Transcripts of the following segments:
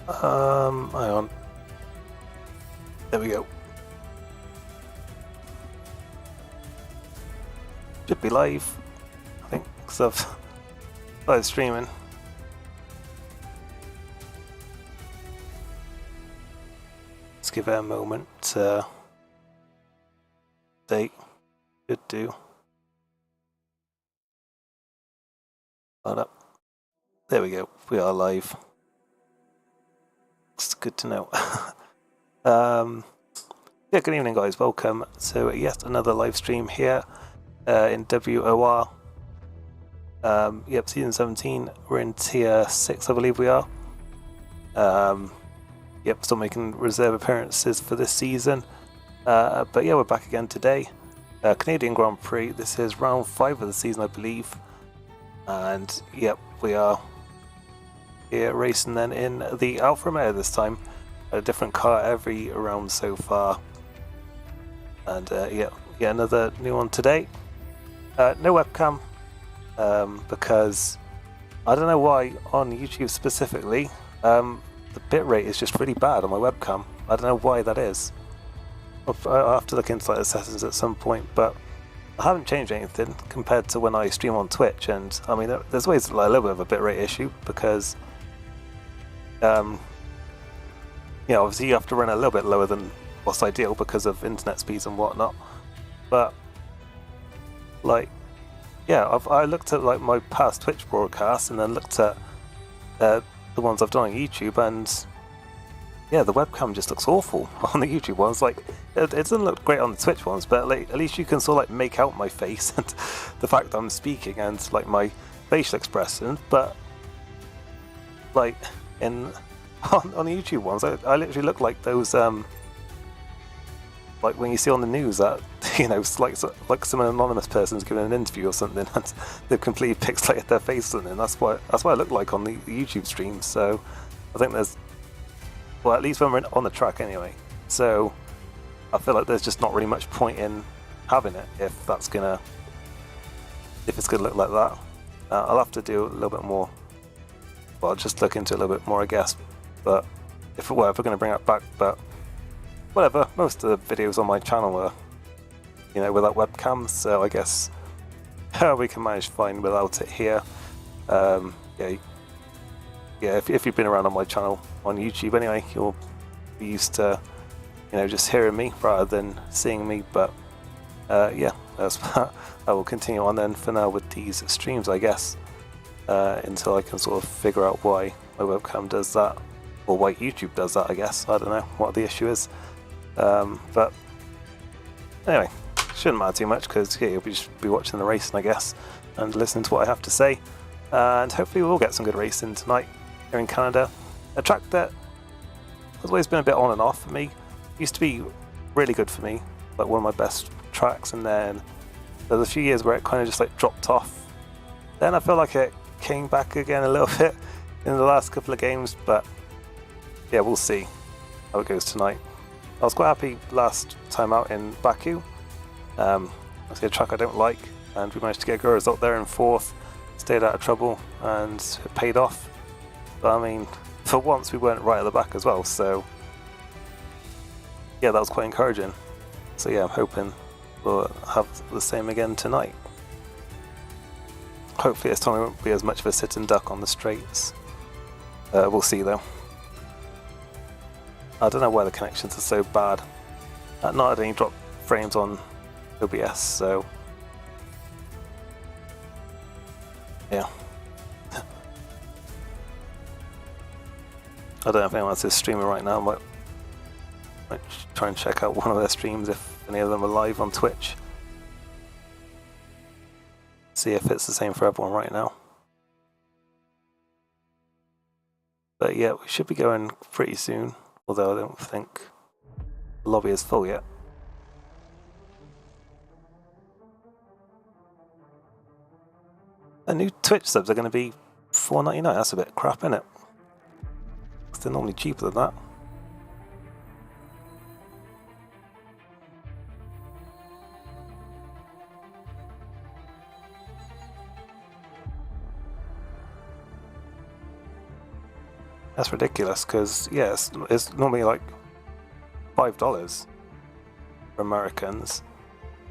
Hang on. There we go. Should be live, I think, because I've started streaming. Let's give it a moment to date. Should do. Hold up. There we go. We are live. It's good to know. Yeah, good evening, guys. Welcome to yet another live stream here in WOR. Yep, season 17. We're in tier 6, I believe we are. Yep, still making reserve appearances for this season. But yeah, we're back again today. Canadian Grand Prix. This is round 5 of the season, I believe. And yep, we are here racing then in the Alfa Romeo this time. A different car every round so far. And yeah, another new one today. No webcam, because I don't know why on YouTube specifically, the bitrate is just really bad on my webcam. I don't know why that is. I'll have to look into like the settings at some point, but I haven't changed anything compared to when I stream on Twitch. And I mean, there's always like a little bit of a bitrate issue because, you know, obviously you have to run a little bit lower than what's ideal because of internet speeds and whatnot. But like, yeah, I looked at like my past Twitch broadcasts and then looked at the ones I've done on YouTube, and yeah, the webcam just looks awful on the YouTube ones. Like, it doesn't look great on the Twitch ones, but like at least you can sort of like make out my face and the fact that I'm speaking and like my facial expression. But like on the YouTube ones, I literally look like those like when you see on the news that, you know, it's like some anonymous person's giving an interview or something and they've completely pixelated their face or something. That's what I look like on the YouTube stream. So I think there's, well, at least when we're on the track anyway. So I feel like there's just not really much point in having it if it's gonna look like that. I'll have to do a little bit more. Well, I'll just look into it a little bit more, I guess. But if we're gonna bring it back, but whatever. Most of the videos on my channel are, you know, without webcams, so I guess we can manage fine without it here. Yeah, if you've been around on my channel on YouTube anyway, you'll be used to, you know, just hearing me rather than seeing me. But yeah, I will continue on then for now with these streams, I guess, until I can sort of figure out why my webcam does that, or why YouTube does that, I guess. I don't know what the issue is. But anyway, shouldn't matter too much because yeah, you'll just be watching the racing, I guess, and listening to what I have to say. And hopefully we'll get some good racing tonight here in Canada. A track that has always been a bit on and off for me. Used to be really good for me, like one of my best tracks, and then there was a few years where it kind of just like dropped off. Then I feel like it came back again a little bit in the last couple of games, but yeah, we'll see how it goes tonight. I was quite happy last time out in Baku. Obviously a track I don't like, and we managed to get a good result there in 4th, stayed out of trouble, and it paid off. But I mean, for once we weren't right at the back as well, so yeah, that was quite encouraging. So yeah, I'm hoping we'll have the same again tonight. Hopefully this time it won't be as much of a sit and duck on the straights. We'll see though. I don't know why the connections are so bad. Not had any drop frames on OBS, so yeah. I don't know if anyone else is streaming right now. Might try and check out one of their streams if any of them are live on Twitch. See if it's the same for everyone right now. But yeah, we should be going pretty soon, although I don't think the lobby is full yet. The new Twitch subs are going to be $4.99. That's a bit crap, isn't it? They're normally cheaper than that. That's ridiculous, because yeah, it's normally like $5 for Americans,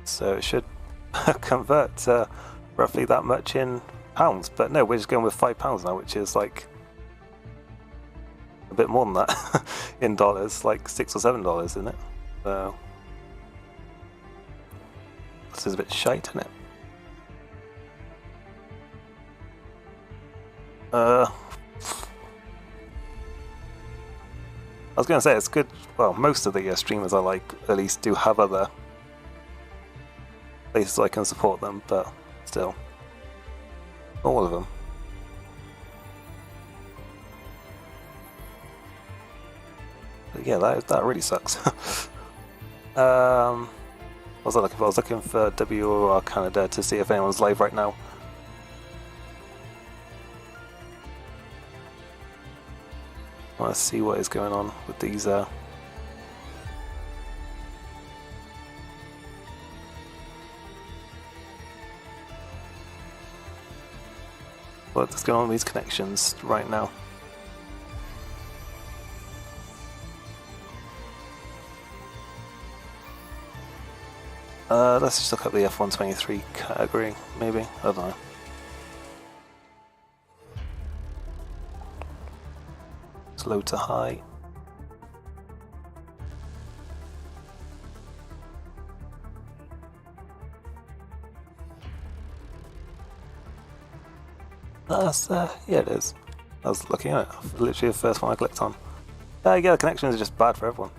so it should convert to roughly that much in pounds. But no, we're just going with £5 now, which is like a bit more than that in dollars, like $6 or $7, isn't it? So this is a bit shite, isn't it? I was going to say it's good. Well, most of the streamers I like at least do have other places I can support them, but still, all of them. But yeah, that really sucks. What was I looking for? I was looking for WOR Canada to see if anyone's live right now. I want to see what is going on with these. What's going on with these connections right now? Let's just look at the F123 category, maybe. I don't know. It's low to high. That's yeah, it is. I was looking at it. Literally the first one I clicked on. Yeah, the connections are just bad for everyone.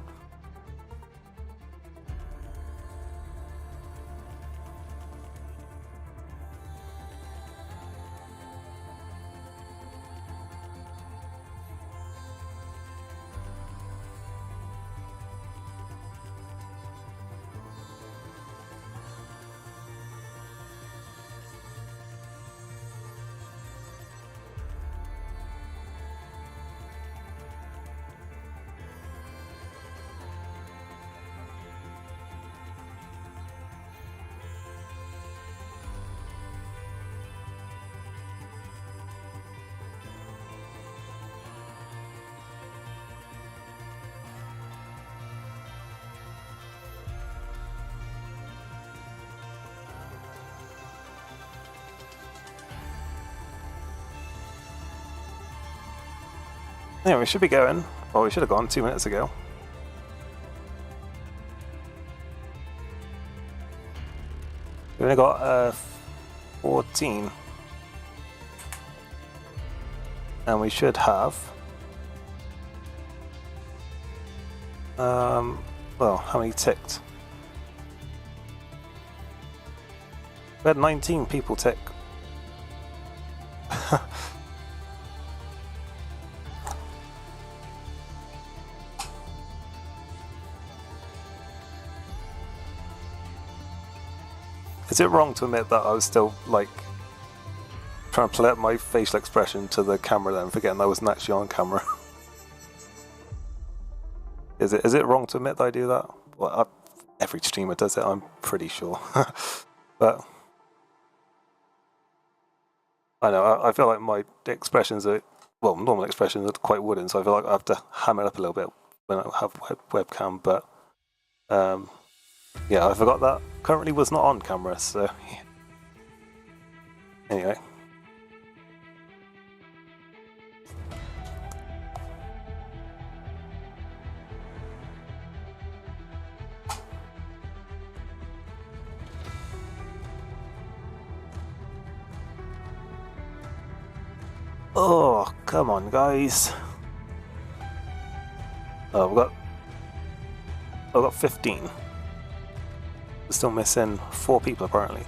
Yeah, we should be going. Well, we should have gone 2 minutes ago. We only got 14. And we should have... well, how many ticked? We had 19 people tick. Is it wrong to admit that I was still, like, trying to play up my facial expression to the camera then, forgetting I wasn't actually on camera? Is it wrong to admit that I do that? Well, every streamer does it, I'm pretty sure. But I know, I feel like my expressions are, well, normal expressions are quite wooden, so I feel like I have to hammer it up a little bit when I have webcam, but yeah, I forgot that currently was not on camera, so anyway. Oh, come on, guys. Oh, I've got 15. We're still missing 4 people, apparently.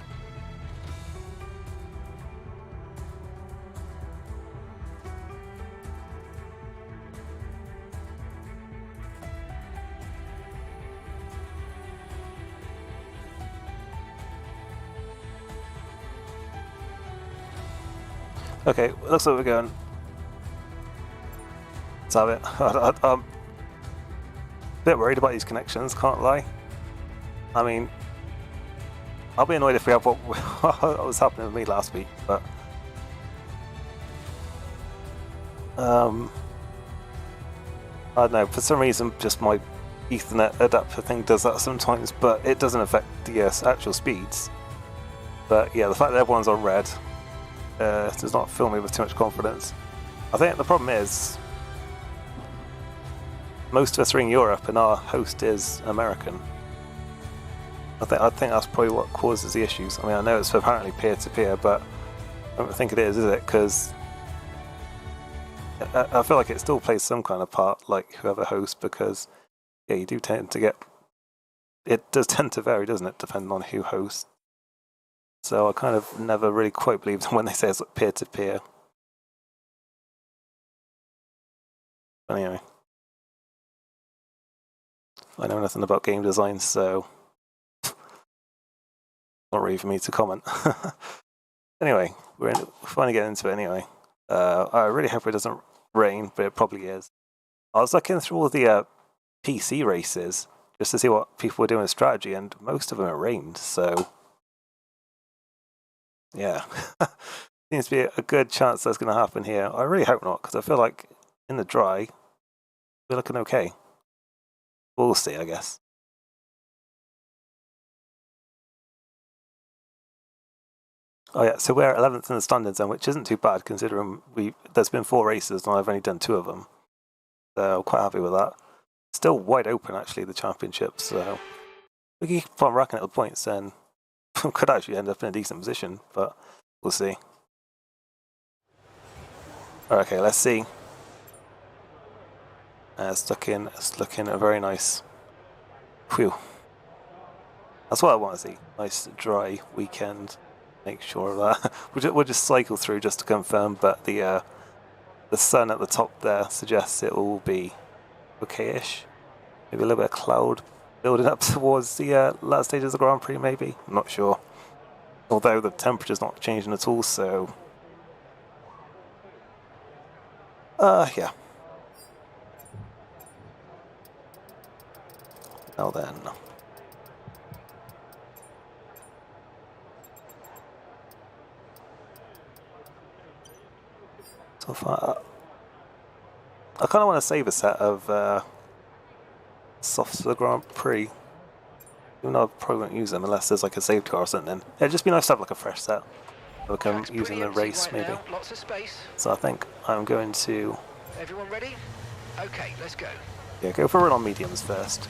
Okay, looks like we're going. Let's have it. I'm a bit worried about these connections, can't lie. I mean, I'll be annoyed if we have what was happening with me last week, but I don't know, for some reason just my Ethernet adapter thing does that sometimes, but it doesn't affect the actual speeds. But yeah, the fact that everyone's on red does not fill me with too much confidence. I think the problem is most of us are in Europe and our host is American. I think that's probably what causes the issues. I mean, I know it's apparently peer-to-peer, but I don't think it is it? Because I feel like it still plays some kind of part, like whoever hosts, because yeah, you do tend to get... It does tend to vary, doesn't it, depending on who hosts. So I kind of never really quite believe them when they say it's like peer-to-peer. Anyway. I know nothing about game design, so not really for me to comment. Anyway, we're finally getting into it anyway. I really hope it doesn't rain, but it probably is. I was looking through all the PC races just to see what people were doing with strategy, and most of them it rained, so yeah. Seems to be a good chance that's going to happen here. I really hope not, because I feel like in the dry, we're looking okay. We'll see, I guess. Oh yeah, so we're 11th in the standard zone, which isn't too bad considering there's been 4 races and I've only done 2 of them. So I'm quite happy with that. Still wide open actually, the championship, so we can keep on racking up the points and could actually end up in a decent position, but we'll see. Okay, let's see. It's looking very nice. Phew. That's what I want to see. Nice dry weekend. Make sure of that. We'll just cycle through just to confirm, but the sun at the top there suggests it will be okay-ish. Maybe a little bit of cloud building up towards the last stages of the Grand Prix, maybe. I'm not sure. Although the temperature's not changing at all, so... yeah. Now then. So far... I kind of want to save a set of softs for the Grand Prix. Even though I probably won't use them unless there's like a saved car or something. It'd just be nice to have like a fresh set. Like I'm using the race maybe. Now, lots of space. So I think I'm going to... Everyone ready? Okay, let's go. Yeah, go for a run on mediums first.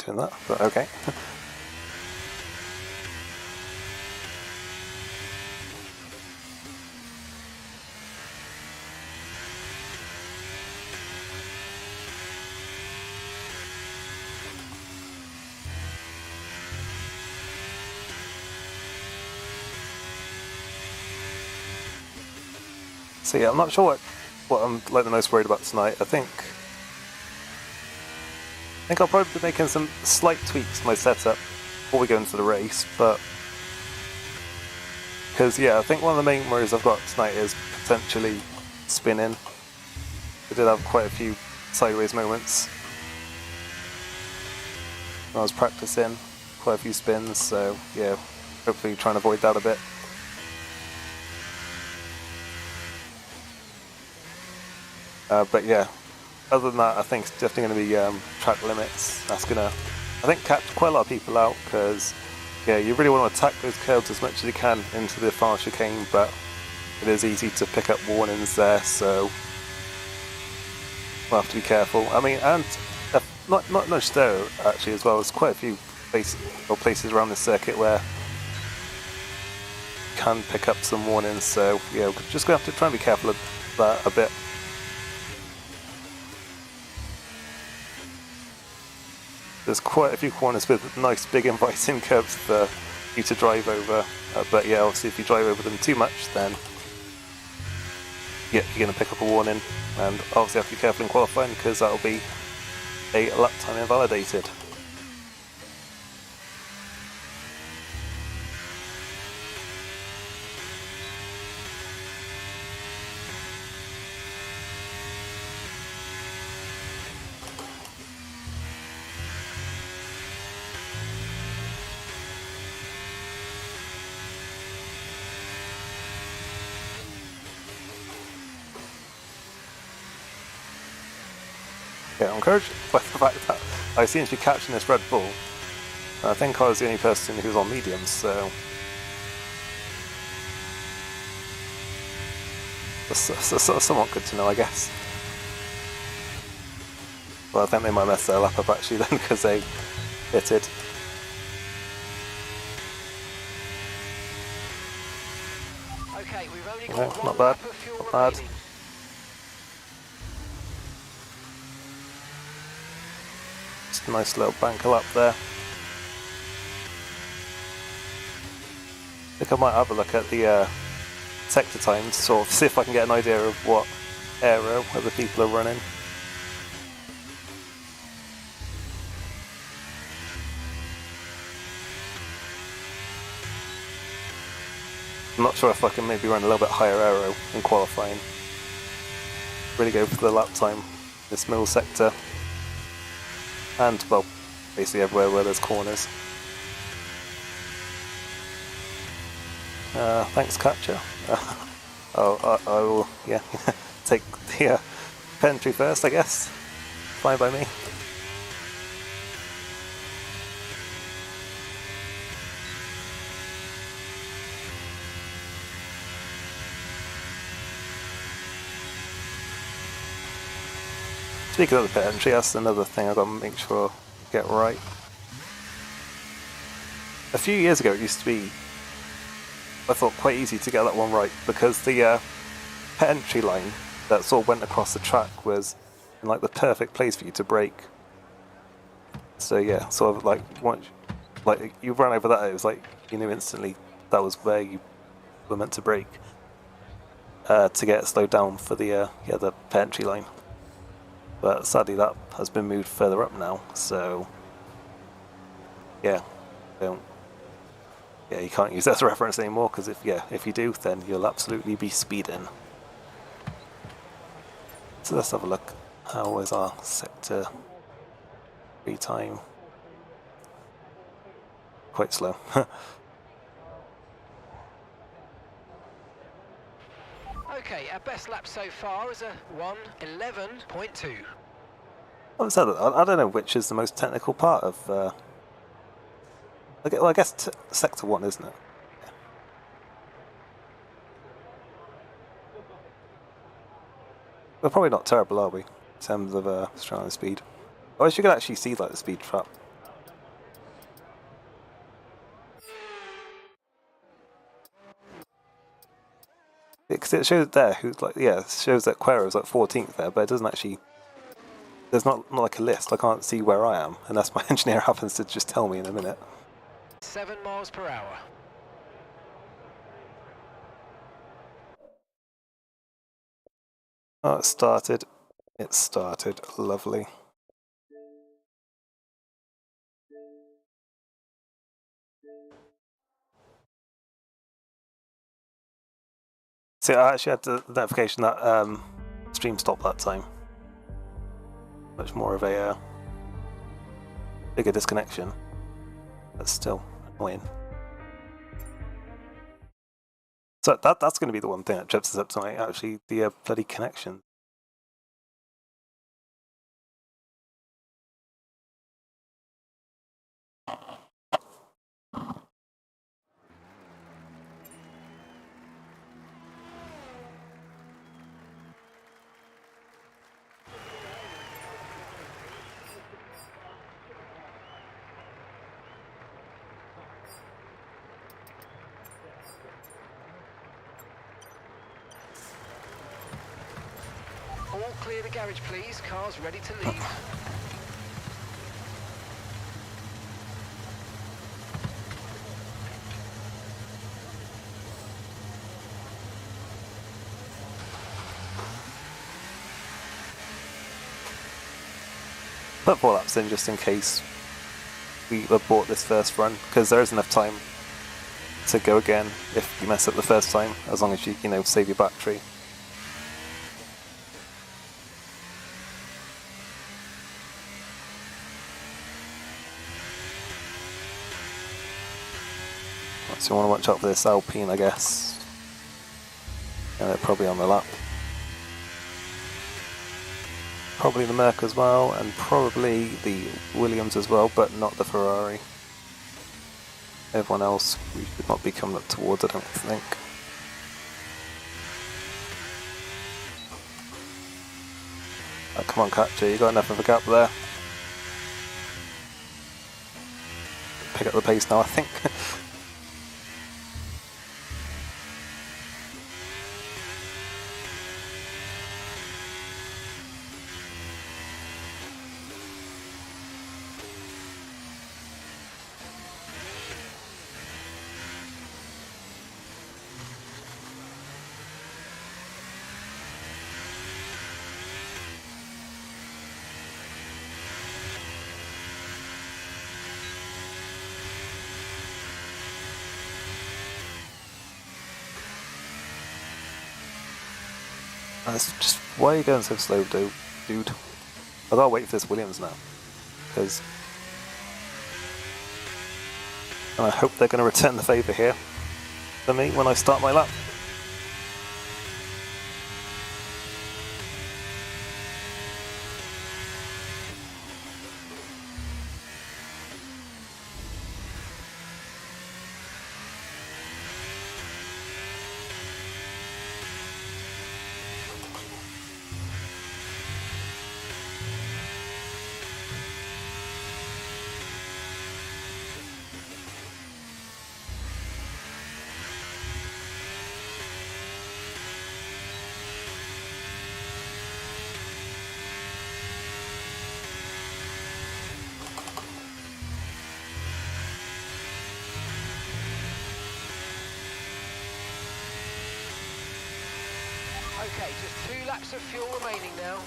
Doing that, but okay. So yeah, I'm not sure what I'm like the most worried about tonight. I think I'll probably be making some slight tweaks to my setup before we go into the race, but because yeah, I think one of the main worries I've got tonight is potentially spinning. I did have quite a few sideways moments when I was practicing, quite a few spins, so yeah, hopefully trying to avoid that a bit. But yeah, other than that, I think it's definitely going to be track limits. That's going to, I think, catch quite a lot of people out because, yeah, you really want to attack those curves as much as you can into the final chicane, but it is easy to pick up warnings there, so we'll have to be careful. I mean, and not much there actually as well. There's quite a few places around the circuit where you can pick up some warnings, so yeah, we're just going to have to try and be careful of that a bit. There's quite a few corners with nice big inviting curves for you to drive over, but yeah, obviously if you drive over them too much, then yeah, you're going to pick up a warning, and obviously have to be careful in qualifying because that'll be a lap time invalidated. yeah, I'm encouraged by the fact that I seem to be catching this Red Bull. I think I was the only person who was on mediums, so that's somewhat good to know, I guess. Well, I think they might mess their lap up actually then because they pitted. Okay, we've only Yeah, got not one bad, lap of fuel not bad. remaining. Just a nice little banker lap there. I think I might have a look at the sector times, sort of see if I can get an idea of what aero other people are running. I'm not sure if I can maybe run a little bit higher aero in qualifying. Really go for the lap time, this middle sector. And, well, basically everywhere where there's corners. Thanks, Catcher. I will, yeah, take the entry first, I guess. Fine by me. Speaking of the pit entry, that's another thing I've got to make sure I get right. A few years ago it used to be, I thought, quite easy to get that one right because the pit entry line that sort of went across the track was in like the perfect place for you to brake. So yeah, sort of like once like you ran over that, it was like you knew instantly that was where you were meant to brake to get slowed down for the the pit entry line. But sadly that has been moved further up now, so yeah, you can't use that as a reference anymore because if you do, then you'll absolutely be speeding. So let's have a look. How is our sector 3 time? Quite slow. Okay, our best lap so far is a 1:11.2. I don't know which is the most technical part of. I guess sector 1, isn't it? Yeah. We're probably not terrible, are we? In terms of straight speed. I wish you could actually see like the speed trap. Because it shows there who's like it shows that Quero's like 14th there, but it doesn't actually. There's not like a list. I can't see where I am, unless my engineer happens to just tell me in a minute. 7 miles per hour. Oh, it started. It started. Lovely. See, I actually had the notification that stream stopped that time. Much more of a bigger disconnection, but still annoying. So that's going to be the one thing that trips us up tonight. Actually, the bloody connection. All clear the garage, please. Cars ready to leave. Put 4 laps in just in case we abort this first run, because there is enough time to go again if you mess up the first time, as long as you save your battery. So you want to watch out for this Alpine, I guess. And they're probably on the lap. probably the Merc as well, and probably the Williams as well, but not the Ferrari. Everyone else we should not be coming up towards, I don't think. Oh, come on, Catcher, you got enough of a gap there. Pick up the pace now, I think. It's just, why are you going so slow, dude? I gotta wait for this Williams now, because I hope they're going to return the favour here for me when I start my lap. Okay, just 2 laps of fuel remaining now.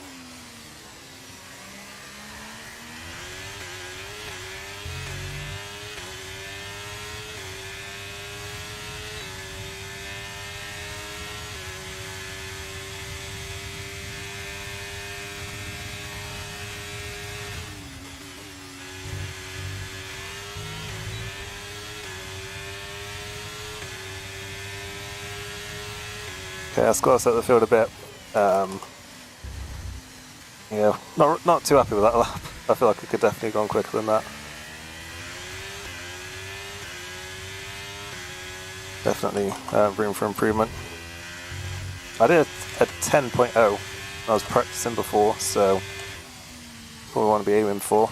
Okay, I've got to set the field a bit. Yeah, not too happy with that lap. I feel like I could definitely have gone quicker than that. Definitely room for improvement. I did a 10.0. I was practicing before, so that's what we want to be aiming for.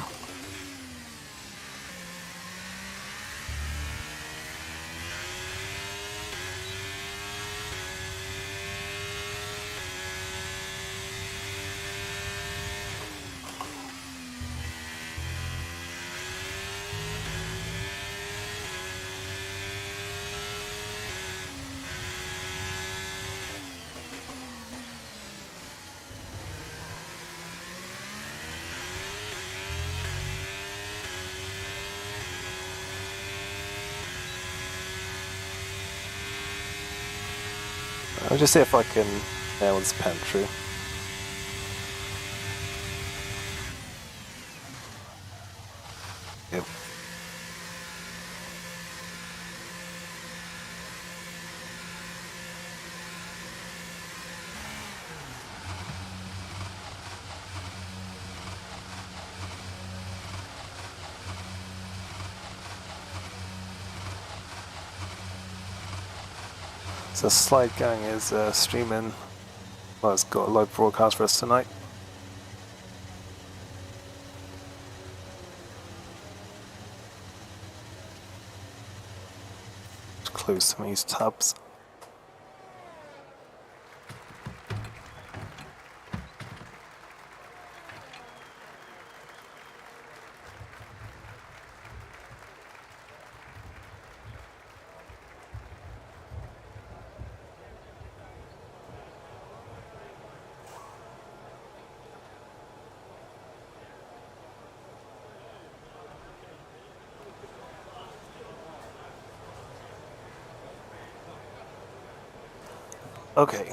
I'll just see if I can nail this pantry. Yep. So Slide Gang is streaming. Well, it's got a live broadcast for us tonight. Just close some of these tabs. Okay.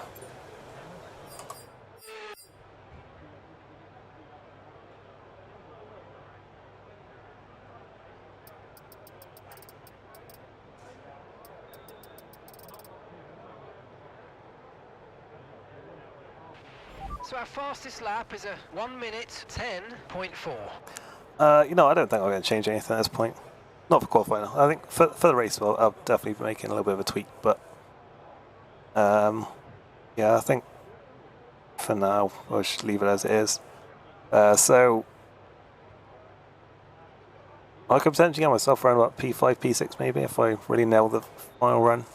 So our fastest lap is a 1 minute 10.4. You know, I don't think I'm going to change anything at this point. Not for qualifying. I think for the race, well, I'll definitely be making a little bit of a tweak, but yeah, I think for now I should leave it as it is. So I could potentially get myself around about P5, P6 maybe if I really nail the final run.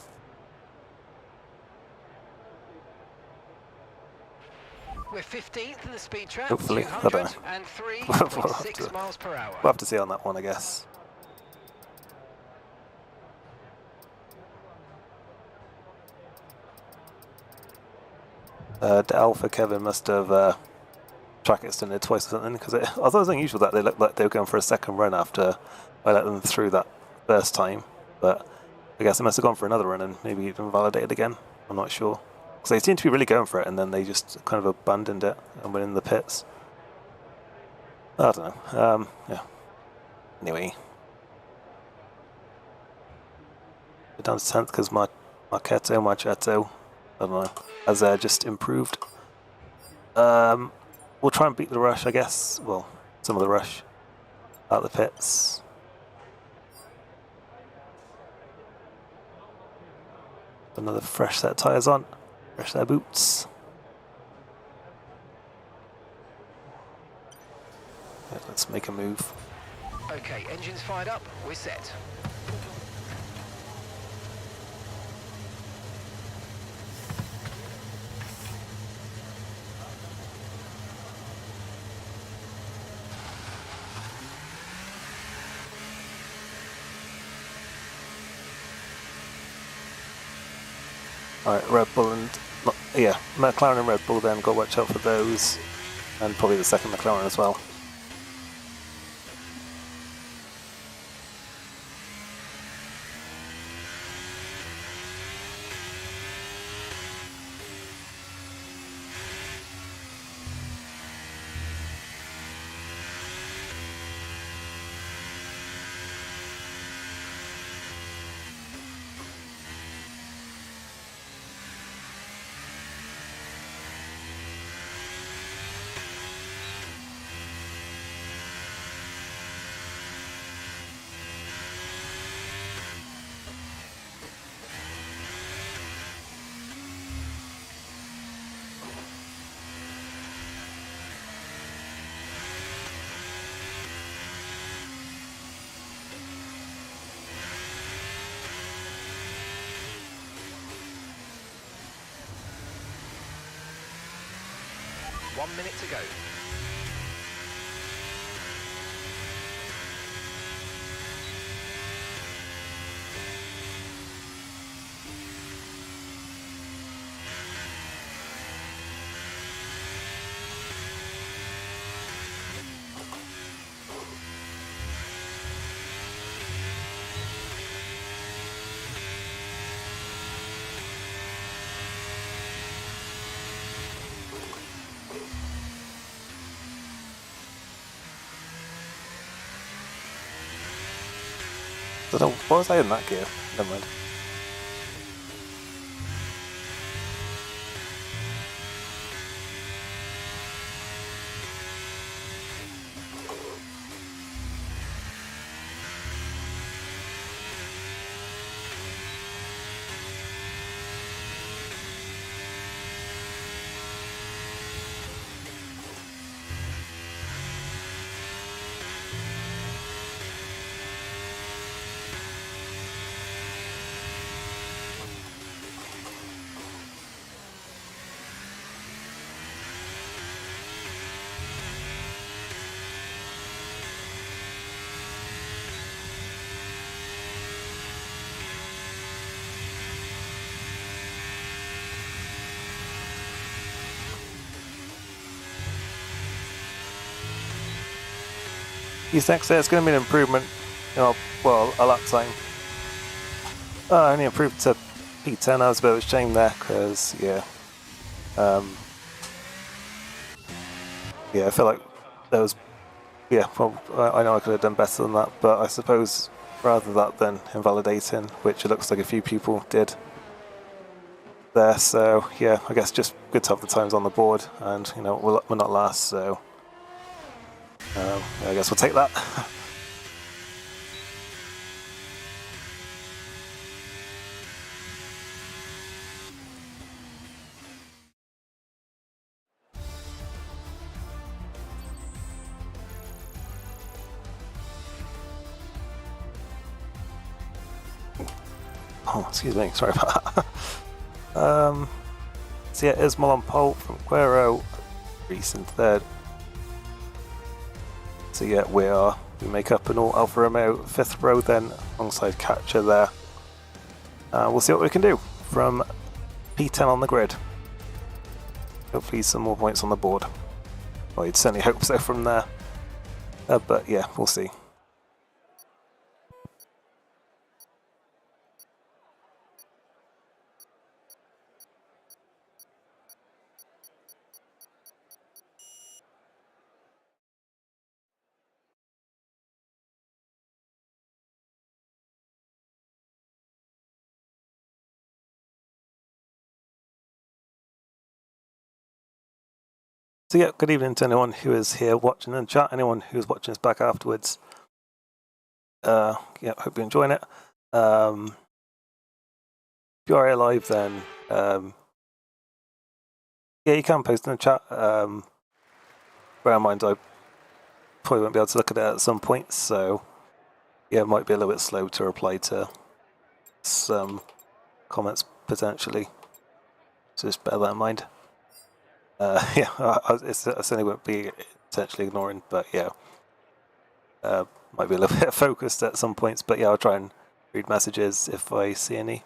We're 15th in the speed trap, Hopefully, I don't know. 203.6 miles per hour. We'll have to see on that one, I guess. The Alpha Kevin must have track extended twice or something, because I thought it was unusual that they looked like they were going for a second run after I let them through that first time, but I guess they must have gone for another run and maybe even validated again. I'm not sure, because they seemed to be really going for it and then they just kind of abandoned it and went in the pits. I don't know. Yeah. Anyway, we're down to 10th because my Marchetto, I don't know, has just improved. We'll try and beat the rush, I guess. Well, some of the rush out of the pits. Another fresh set of tyres on, fresh set of boots. Yeah, let's make a move. Okay, engines fired up, we're set. Alright, Red Bull and... yeah, McLaren and Red Bull then, got to watch out for those. And probably the second McLaren as well. One minute to go. I don't know, what was I in that gear? Never mind. You think so? It's going to be an improvement, you know, well, a lap time. I only improved to P10. That was a bit of a shame there, because, yeah. Yeah, I feel like there was, yeah, well, I know I could have done better than that, but I suppose rather that than invalidating, which it looks like a few people did, there. So yeah, I guess just good to have the times on the board, and you know we're not last, so I guess we'll take that. Oh, excuse me, sorry about that. So yeah, Ismail on pole from Guerrero, Reese in third. So yeah, we make up an all Alfa Romeo 5th row then, alongside Catcher there. We'll see what we can do from P10 on the grid. Hopefully some more points on the board. Well, you'd certainly hope so from there. But yeah, we'll see. So yeah, good evening to anyone who is here watching in chat, anyone who's watching us back afterwards. Yeah, hope you're enjoying it. If you are here live, then yeah, you can post in the chat. Bear in mind, I probably won't be able to look at it at some point, so yeah, it might be a little bit slow to reply to some comments potentially. So just bear that in mind. Yeah, I certainly won't be potentially ignoring, but yeah, might be a little bit focused at some points. But yeah, I'll try and read messages if I see any.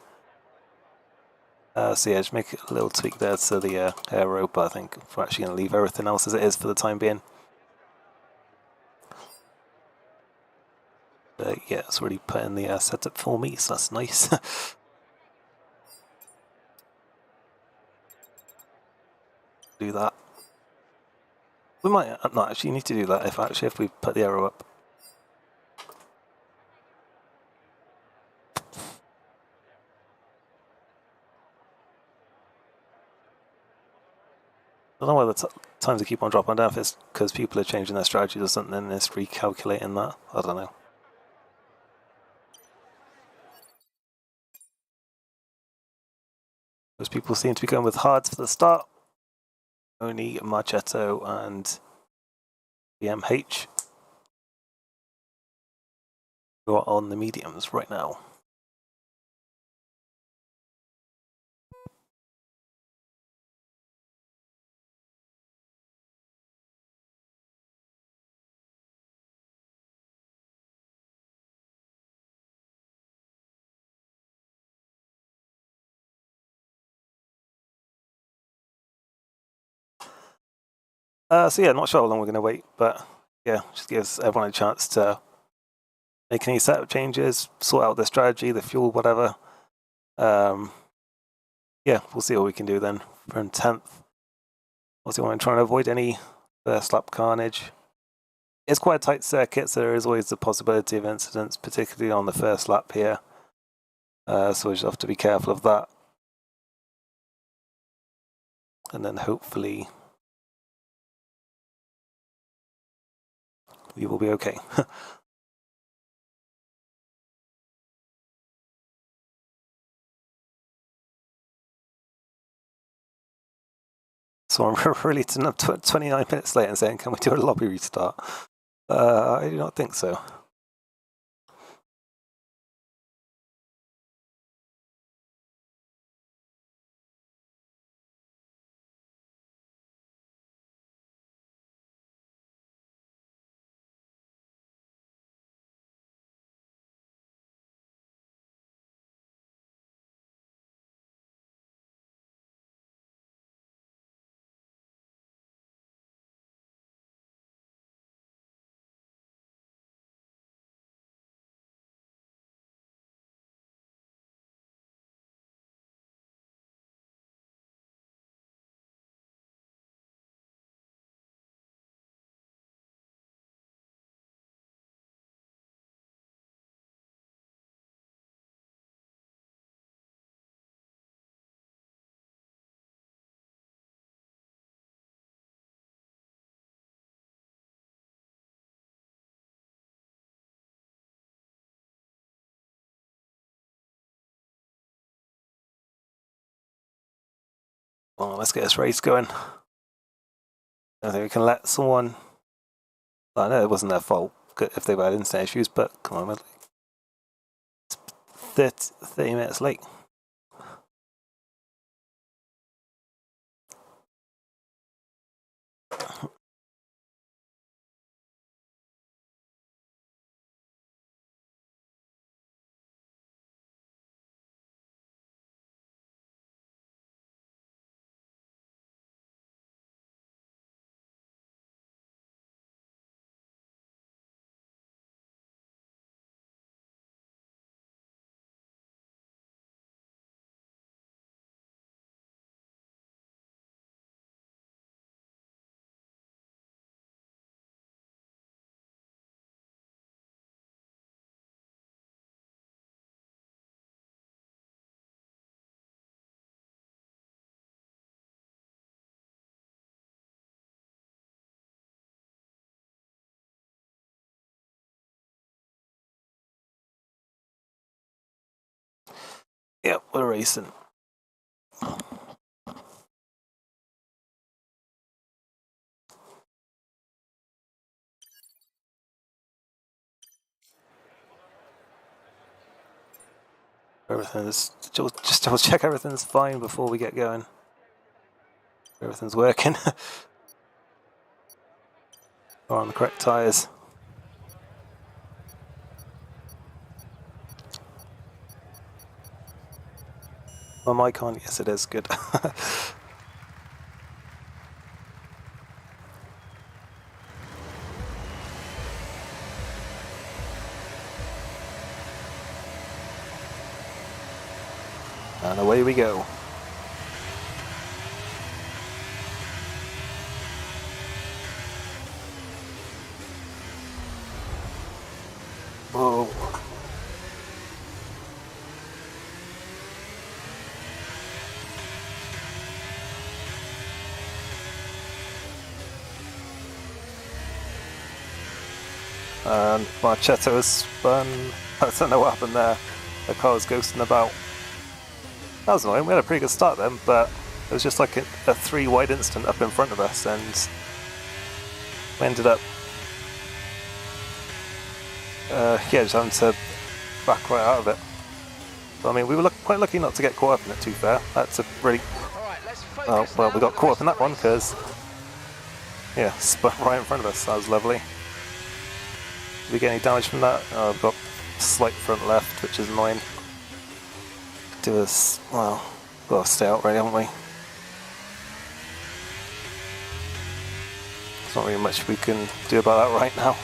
So yeah, just make a little tweak there to the aero, but I think we're actually going to leave everything else as it is for the time being. But yeah, it's already put in the setup for me, so that's nice. Do that. We might not actually need to do that if we put the aero up. I don't know why the times I keep on dropping down, if it's because people are changing their strategies or something and it's recalculating that. I don't know. Most people seem to be going with hards for the start. Only Marchetto and BMH who are on the mediums right now. So yeah, not sure how long we're going to wait, but yeah, just gives everyone a chance to make any setup changes, sort out their strategy, the fuel, whatever. Yeah, we'll see what we can do then. We're in 10th. Obviously, I'm trying to avoid any first lap carnage. It's quite a tight circuit, so there is always the possibility of incidents, particularly on the first lap here. So we just have to be careful of that. And then hopefully we will be okay. So I'm really 29 minutes late and saying, can we do a lobby restart? I do not think so. Well, let's get this race going. I think we can let someone. I know it wasn't their fault if they've had internet issues, but come on, it's 30 minutes late. Yeah, we're racing. Everything's just double check everything's fine before we get going. Everything's working. We're on the correct tyres. My mic on? Yes, it is. Good. And away we go. Whoa. And Marchetto was spun. I don't know what happened there. The car was ghosting about. That was annoying. We had a pretty good start then, but it was just like a 3 wide instant up in front of us, and we ended up just having to back right out of it. So, I mean, we were quite lucky not to get caught up in it, to be fair. That's a really... Oh, well, we got caught up in that one because, yeah, spun right in front of us. That was lovely. Did we get any damage from that? Oh, I've got slight front left, which is annoying. Do us, well, we've got to stay out really, haven't we? There's not really much we can do about that right now.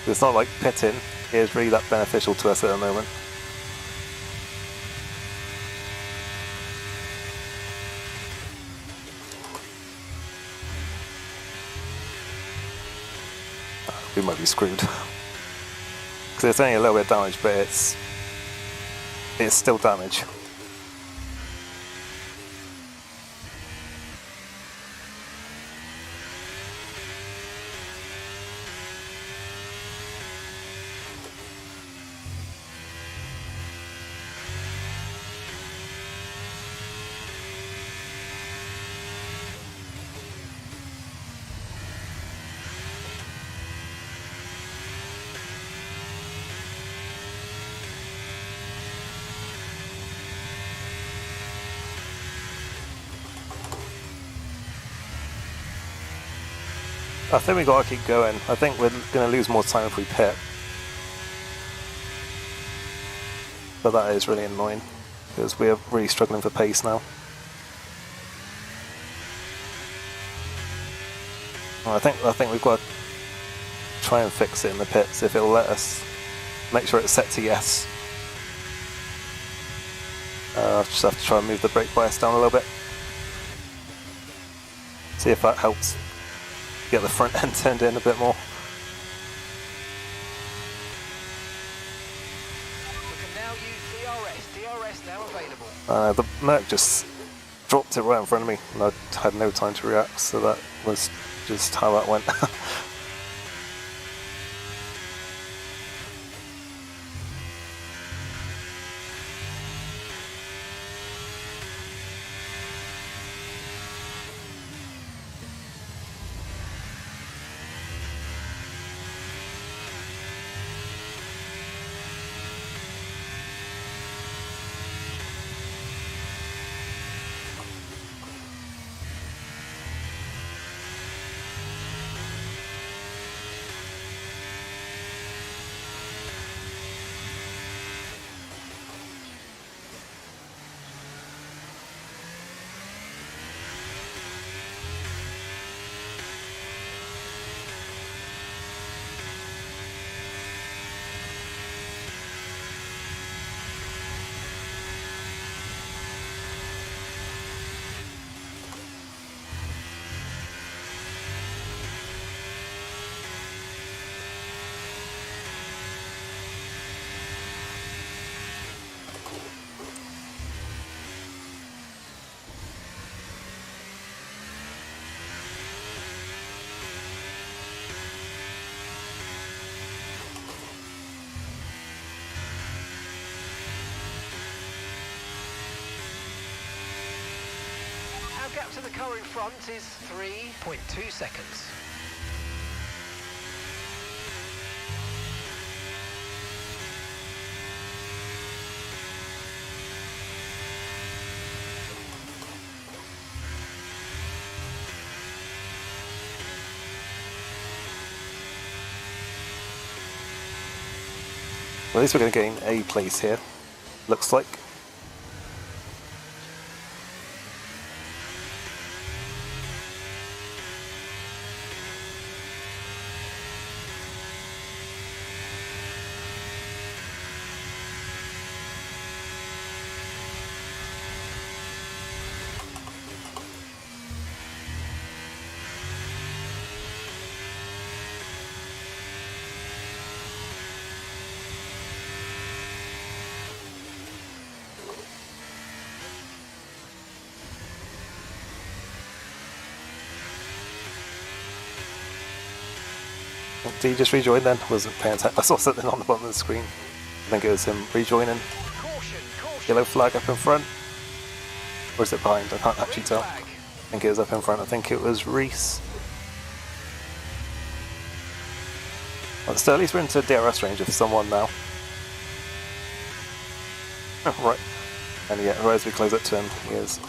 It's not like pitting is really that beneficial to us at the moment. We might be screwed. Because it's only a little bit of damage, but it's still damage. I think we got to keep going. I think we're going to lose more time if we pit. But that is really annoying because we are really struggling for pace now. I think we've got to try and fix it in the pits if it'll let us. Make sure it's set to yes. Just have to try and move the brake bias down a little bit. See if that helps get the front end turned in a bit more. We can now use DRS now available. The Merc just dropped it right in front of me and I had no time to react, so that was just how that went. to the car in front is 3.2 seconds. Well, at least we're going to gain a place here, looks like. Did he just rejoin then? Wasn't paying attention. I saw something on the bottom of the screen. I think it was him rejoining. Caution, caution. Yellow flag up in front. Or is it behind? I can't actually tell. Flag. I think it was up in front. I think it was Reese. Well, still, at least we're into DRS range of someone now. Right. And yeah, right as we close up to him, he is.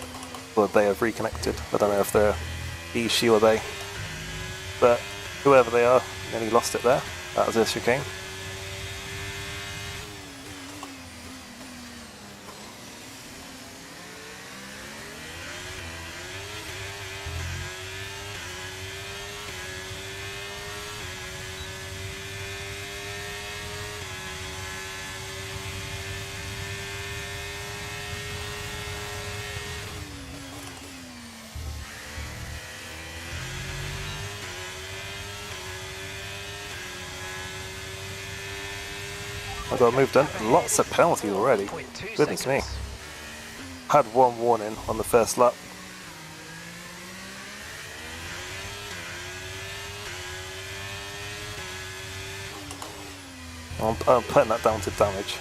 Well, they have reconnected. I don't know if they're he, she, or they. But whoever they are, nearly lost it there. That was a chicane. I got moved on. Lots of penalties already. 4.2 Goodness me. seconds. Had one warning on the first lap. I'm putting that down to damage.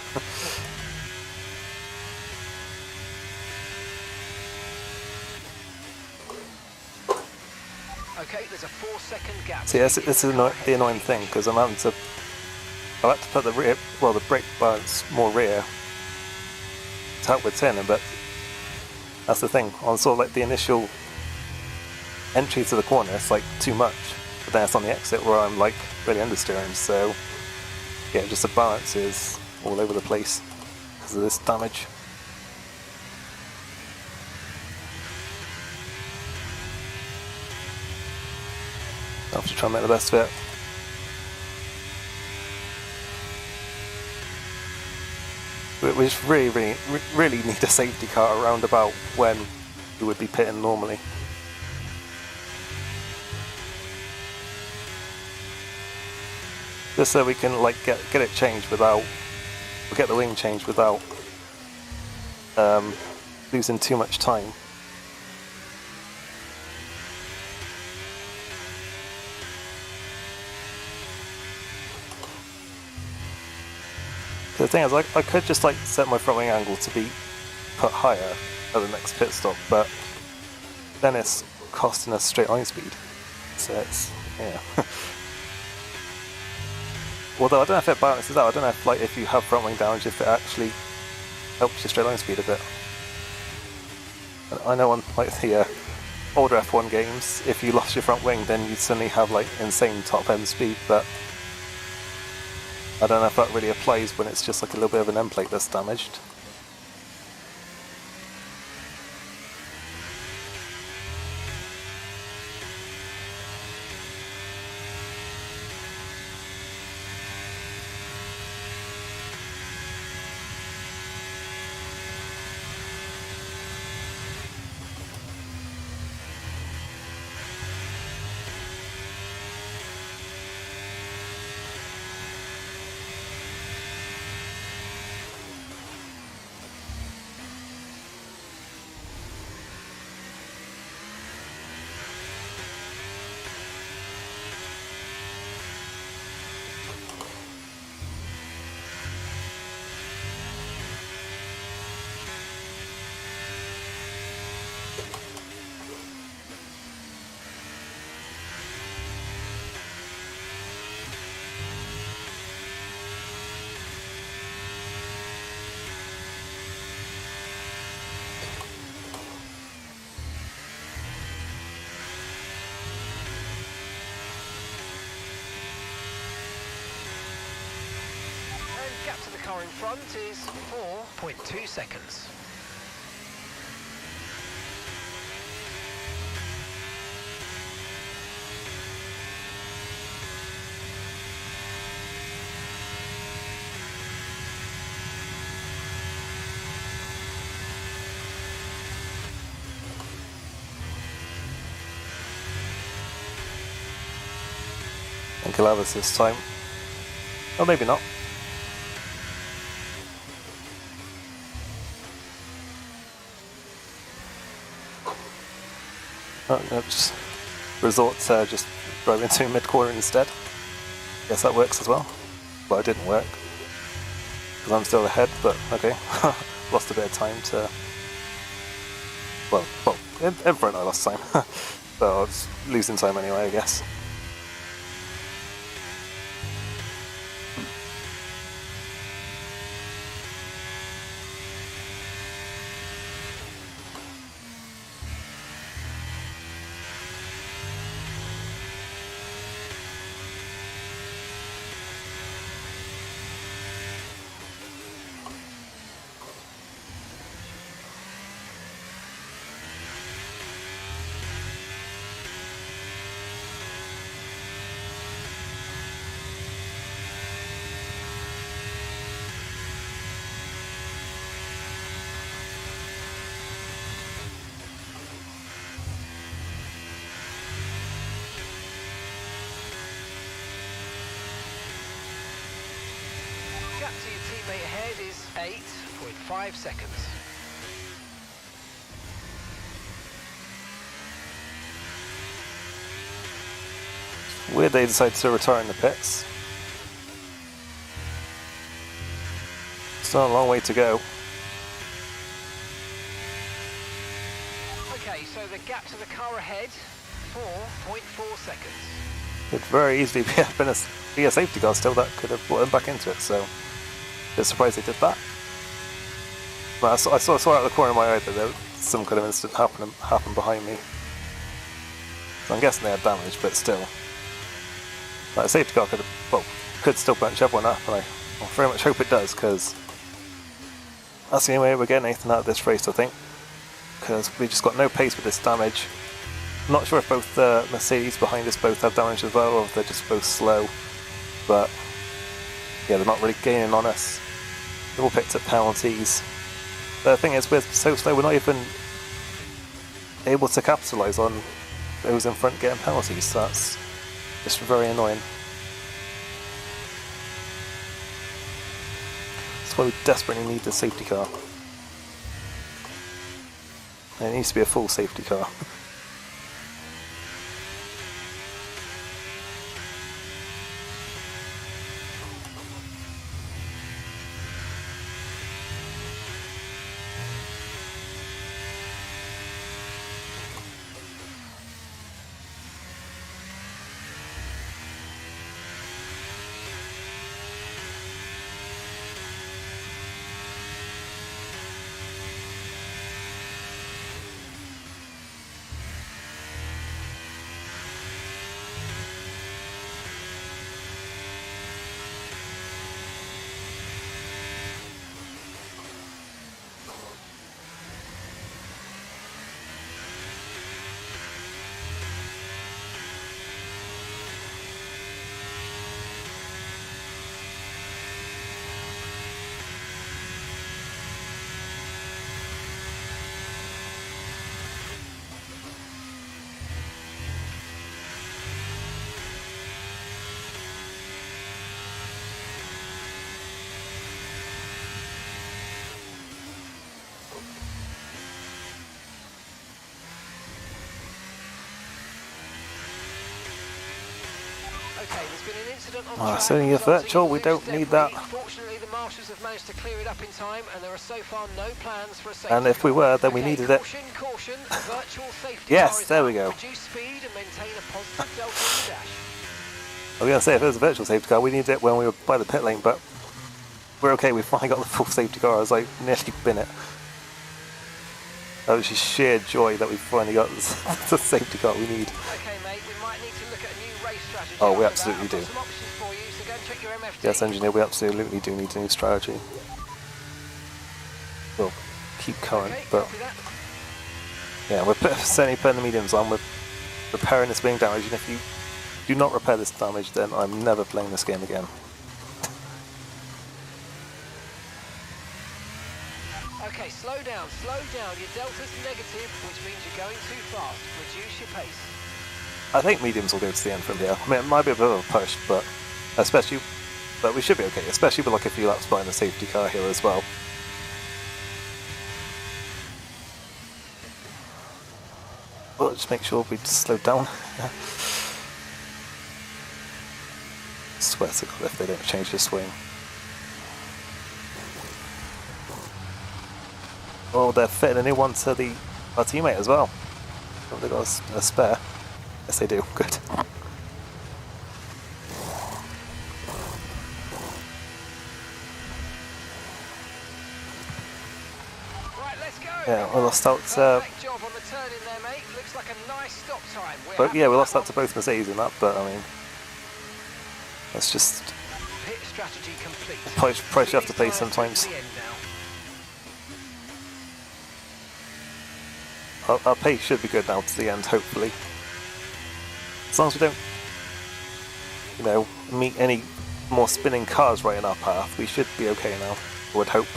Okay, there's a 4-second gap. See, this is the annoying thing, because I like to put the rear, well, the brake balance more rear to help with turning, but that's the thing. On sort of like the initial entry to the corner, it's like too much, but then it's on the exit where I'm like really understeering, so yeah, just the balance is all over the place because of this damage. I'll have to try and make the best of it. We just really need a safety car around about when we would be pitting normally. Just so we can like get it changed without, or get the wing changed without losing too much time. The thing is, I could just like set my front wing angle to be put higher at the next pit stop, but then it's costing us straight line speed. So it's, yeah. Although I don't know if it balances out. I don't know if like if you have front wing damage, if it actually helps your straight line speed a bit. I know on like the older F1 games, if you lost your front wing, then you'd suddenly have like insane top end speed, but I don't know if that really applies when it's just like a little bit of an end plate that's damaged. car in front is 4.2 seconds. I think he'll have us this time. Or maybe not. Oh, no, just resort to just drove into mid-corner instead. Guess that works as well. Well, it didn't work. Because I'm still ahead, but okay. Lost a bit of time to... Well, in front I lost time. So I was losing time anyway, I guess. Gap to your teammate ahead is 8.5 seconds. Weird they decided to retire in the pits. Still a long way to go. Okay, so the gap to the car ahead, 4.4 seconds. Could very easily be a safety car still that could have brought them back into it, so a bit surprised they did that. But I saw out of the corner of my eye that there was some kind of incident happened behind me. So I'm guessing they had damage, but still. Like a safety car could still bunch everyone up, and I very much hope it does, because that's the only way we're getting anything out of this race, I think. Because we just got no pace with this damage. I'm not sure if both the Mercedes behind us both have damage as well, or if they're just both slow. But yeah, they're not really gaining on us. They've all picked up penalties. The thing is, we're so slow, we're not even able to capitalise on those in front getting penalties. So that's just very annoying. That's why we desperately need the safety car. And it needs to be a full safety car. Okay, there's been an incident on track. It's only a virtual, we don't need that. Fortunately, the marshals have managed to clear it up in time, and there are so far no plans for a safety And if we were, then we needed it. Caution, virtual safety Yes, there we go. Reduce speed and maintain a positive delta in the dash. I was going to say, if it was a virtual safety car, we needed it when we were by the pit lane, but we're okay, we finally got the full safety car. I was like, nearly bin it. That was just sheer joy that we finally got the safety car we need. Okay, mate, we might need to look at a new race strategy. Oh, we absolutely do. Some options for you, so go and check your MFD. Yes, engineer, we absolutely do need a new strategy. We'll keep current, Okay, but copy that. yeah, we're certainly putting the mediums on. We're repairing this wing damage, and if you do not repair this damage, then I'm never playing this game again. Okay, slow down, slow down. Your delta's negative, which means you're going too fast. Reduce your pace. I think mediums will go to the end from here. I mean, it might be a bit of a push, but we should be okay, especially with like a few laps behind the safety car here as well. Well, just make sure we slow down. Swear to God if they don't change the swing. Oh, they're fitting a new one to our teammate as well. Oh, they got a spare. Yes, they do. Good. Right, let's go. Yeah, we lost out. Perfect job on the turn in there, mate. Looks like a nice stop time. But yeah, we lost out to both Mercedes in that. But I mean, that's just Pit strategy complete. price you have to pay sometimes. Our pace should be good now to the end, hopefully. As long as we don't, you know, meet any more spinning cars right in our path, we should be okay now, I would hope.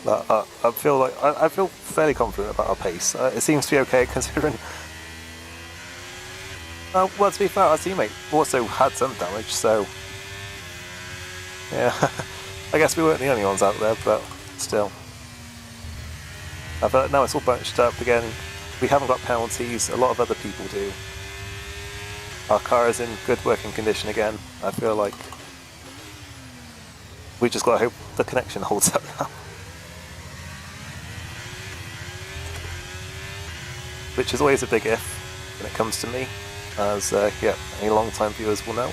But, I feel fairly confident about our pace. It seems to be okay considering. Well, to be fair, our teammate also had some damage, so yeah. I guess we weren't the only ones out there, but still. But now it's all bunched up again. We haven't got penalties. A lot of other people do. Our car is in good working condition again. I feel like we just got to hope the connection holds up now. Which is always a big if when it comes to me, as yeah, any long-time viewers will know.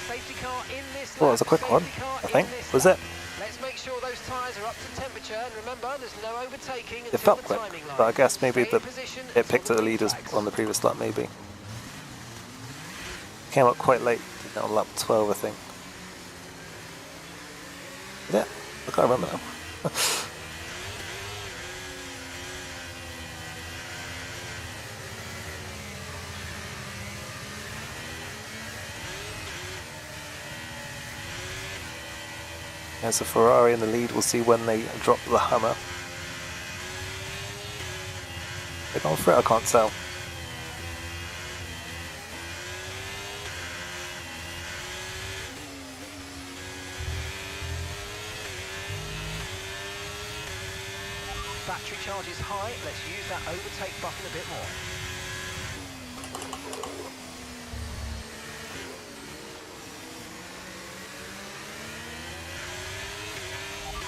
Safety car in this lap. Well, it was a quick one, I think. Was it? Let's make sure those tyres are up to temperature, and remember, there's no overtaking It until felt the quick, timing line. but I guess maybe Stay in position it until picked at the green leaders flags. on the previous lap, maybe. Came up quite late, did that on lap 12, I think. Yeah, I can't remember now. There's a Ferrari in the lead. We'll see when they drop the hammer. They're going for it, I can't tell. Battery charge is high. Let's use that overtake button a bit more.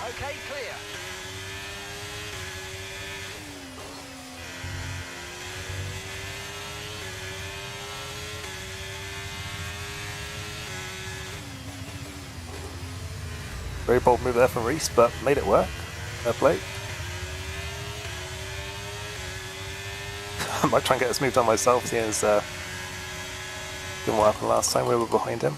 Okay, clear. Very bold move there from Reese, but made it work. Fair play. I might try and get this move done myself, seeing as Given what happened last time, we were behind him.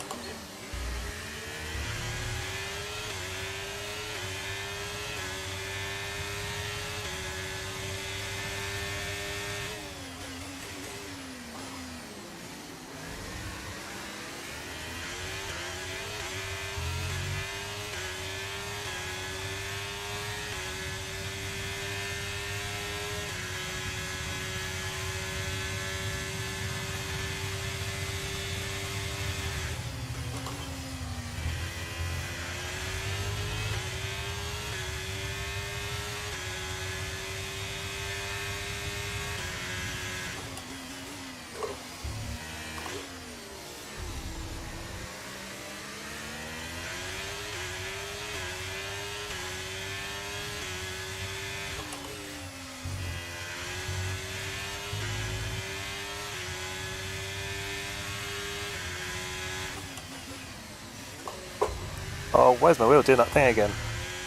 Oh, where's my wheel doing that thing again?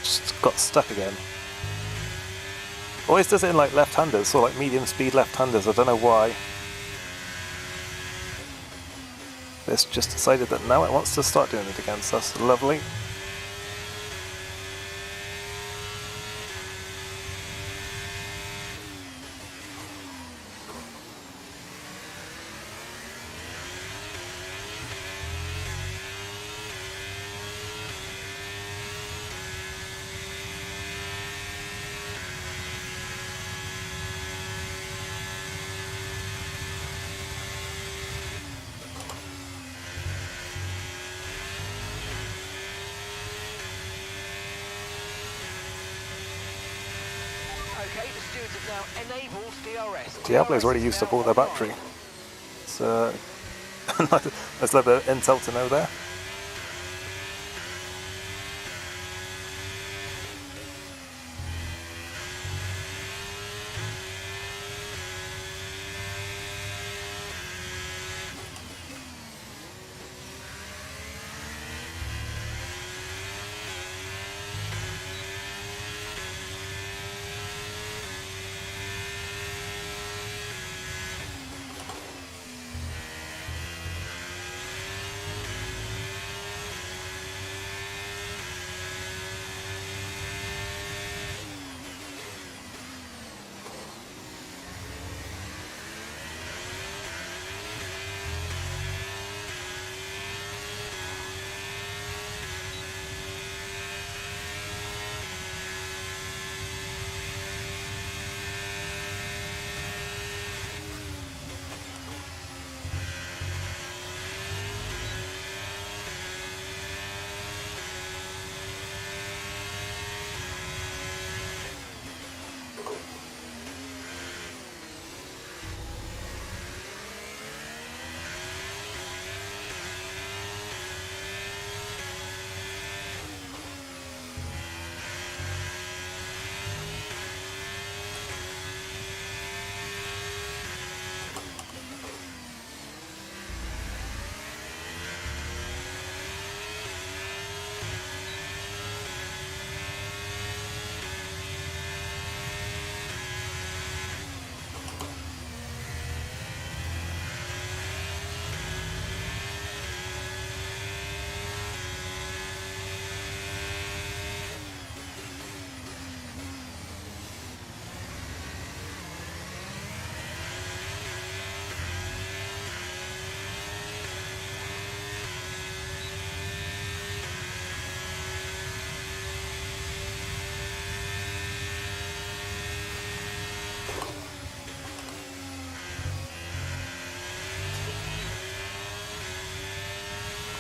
Just got stuck again. Always does it in like left-handers, or like medium speed left-handers, I don't know why. It's just decided that now it wants to start doing it again, so that's lovely. Okay, the stewards have now enabled DRS. Diablo's already used up all their battery. So, there's a little bit of intel to know there.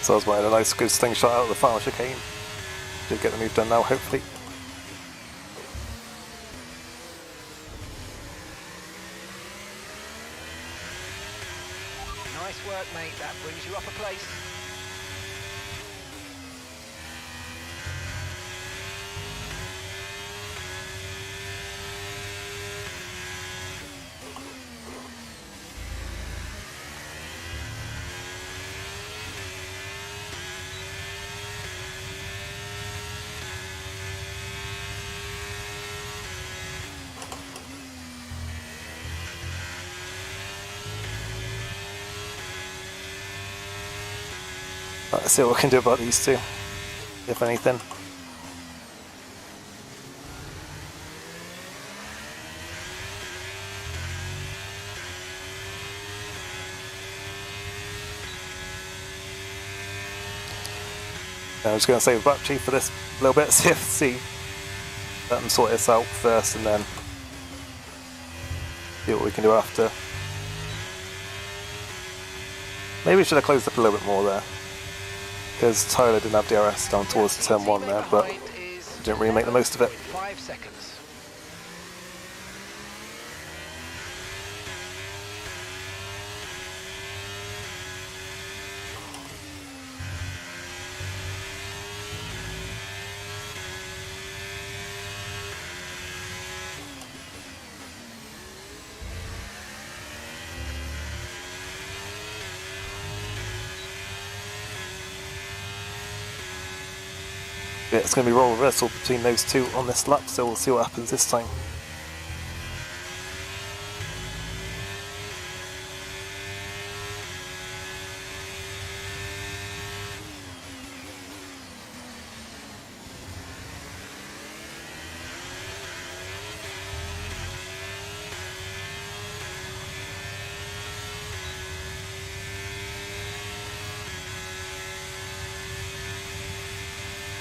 So I was wanting a nice good slingshot out of the final chicane. Did get the move done now, hopefully. Nice work, mate. That brings you up a place. Let's see what we can do about these two, if anything. I'm just going to save battery for this little bit, see let them sort this out first and then see what we can do after. Maybe we should have closed up a little bit more there, because Tyler didn't have DRS down towards turn 1 there, but didn't really make the most of it. 5 seconds. Yeah, it's going to be role reversal between those two on this lap, so we'll see what happens this time.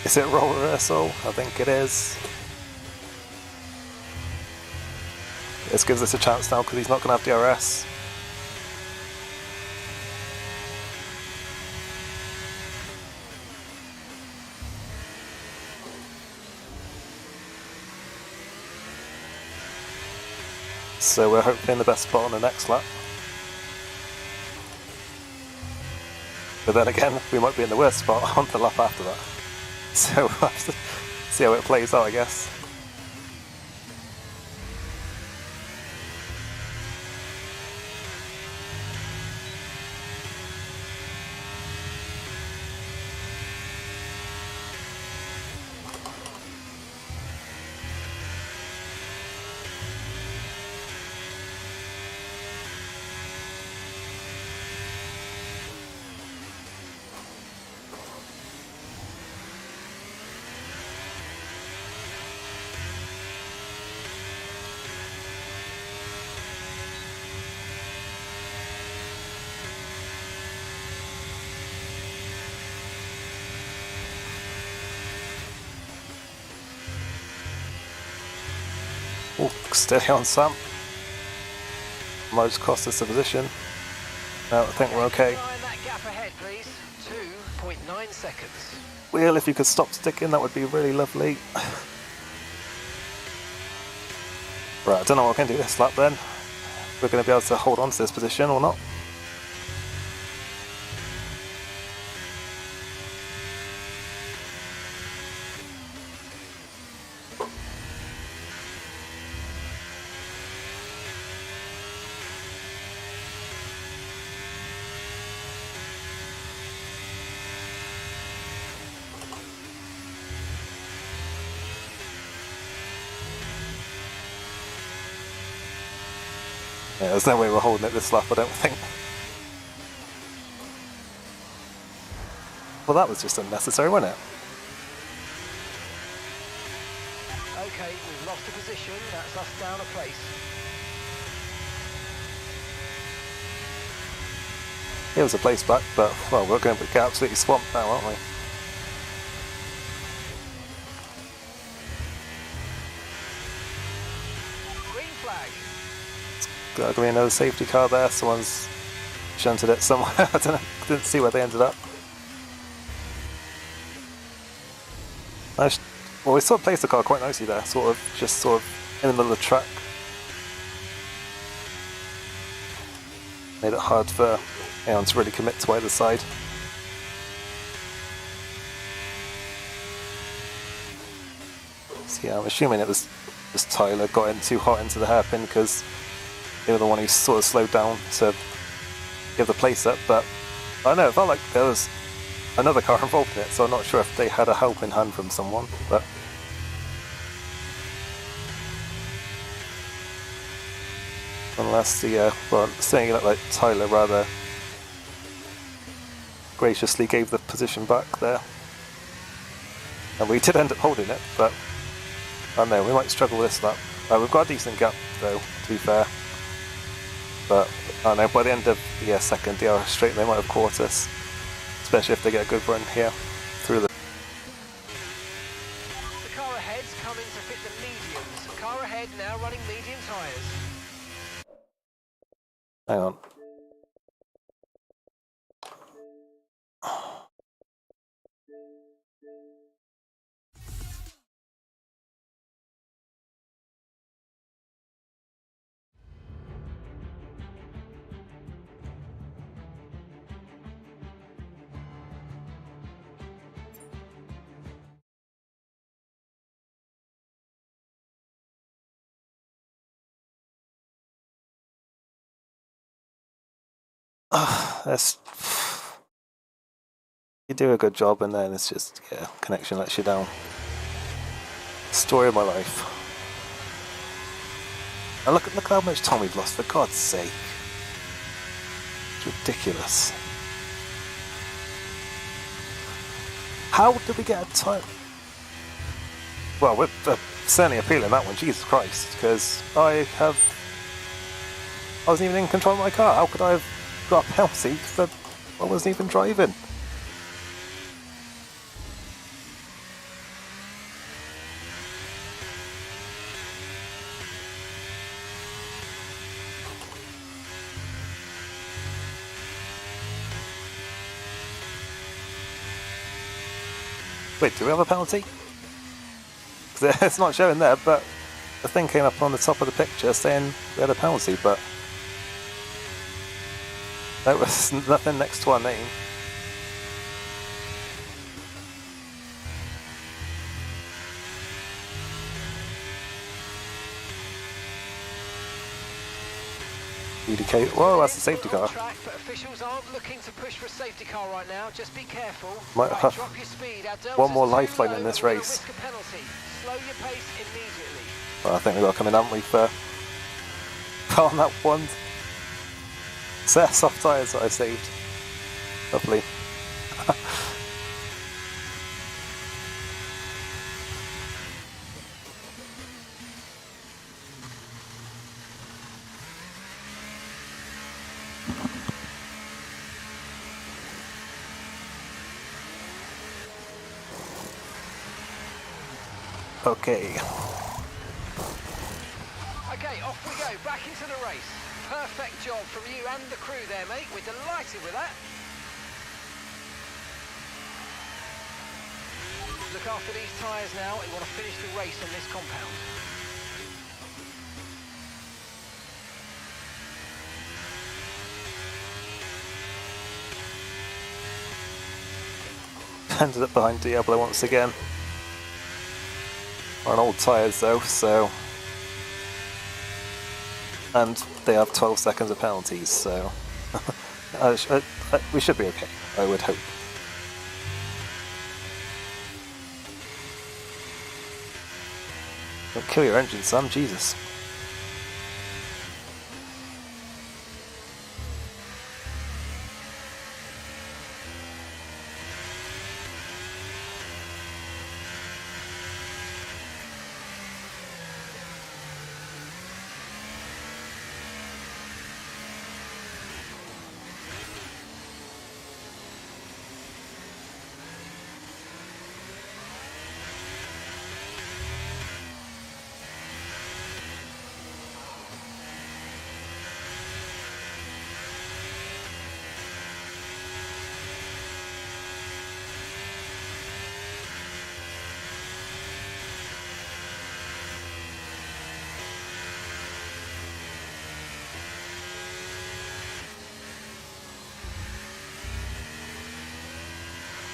Is it role reversal? I think it is. This gives us a chance now because he's not going to have DRS. So we're hopefully in the best spot on the next lap. But then again, we might be in the worst spot on the lap after that. So we'll have to see how it plays out, I guess. Oh, steady on Sam. Might just cost us a position. No, I think we're okay. That gap ahead, please. 2.9 seconds. Wheel, if you could stop sticking, that would be really lovely. Right, I don't know what I can do this lap then. We're going to be able to hold on to this position or not. Yeah, there's no way we're holding it this lap, I don't think. Well, that was just unnecessary, wasn't it? Okay, we've lost a position. That's us down a place. It was a place back, but, well, we're going to get absolutely swamped now, aren't we? Green flag. Going to be another safety car there. Someone's shunted it somewhere. I don't know. Didn't see where they ended up. Well, we sort of placed the car quite nicely there. Just sort of in the middle of the track. Made it hard for anyone to really commit to either side. So yeah, I'm assuming it was just Tyler got in too hot into the hairpin because they were the one who sort of slowed down to give the place up, but I don't know, it felt like there was another car involved in it, so I'm not sure if they had a helping hand from someone, but unless the, well, saying it like Tyler rather graciously gave the position back there. And we did end up holding it, but I don't know, we might struggle with this lap. We've got a decent gap though, to be fair. But I don't know, by the end of the second DRS straight they might have caught us. Especially if they get a good run here through the... The car ahead's coming to fit the mediums. Car ahead now running medium tyres. Hang on. That's... You do a good job and then it's just, yeah, connection lets you down. Story of my life. And look how much time we've lost, for God's sake. It's ridiculous. How did we get a time? Well, we're certainly appealing that one, Jesus Christ, because I wasn't even in control of my car. How could I have got a penalty because I wasn't even driving? Wait, do we have a penalty? Because it's not showing there, but the thing came up on the top of the picture saying we had a penalty, but there was nothing next to our name. UDK. Whoa, that's a safety car. Track, but officials aren't looking to push for a safety car right now. Just be careful. Might Right, have drop your speed. one more lifeline in this race. Risk a penalty. Slow your pace immediately. Well, I think we've got to come in, haven't we, for on that one set of soft tyres that I saved. Lovely. Okay. Okay, off we go, back into the race. Perfect job from you and the crew there, mate. We're delighted with that. Look after these tyres now. We want to finish the race on this compound. Ended up behind Diablo once again. On old tyres though, so... And they have 12 seconds of penalties, so... we should be okay, I would hope. Don't kill your engine, Sam, Jesus.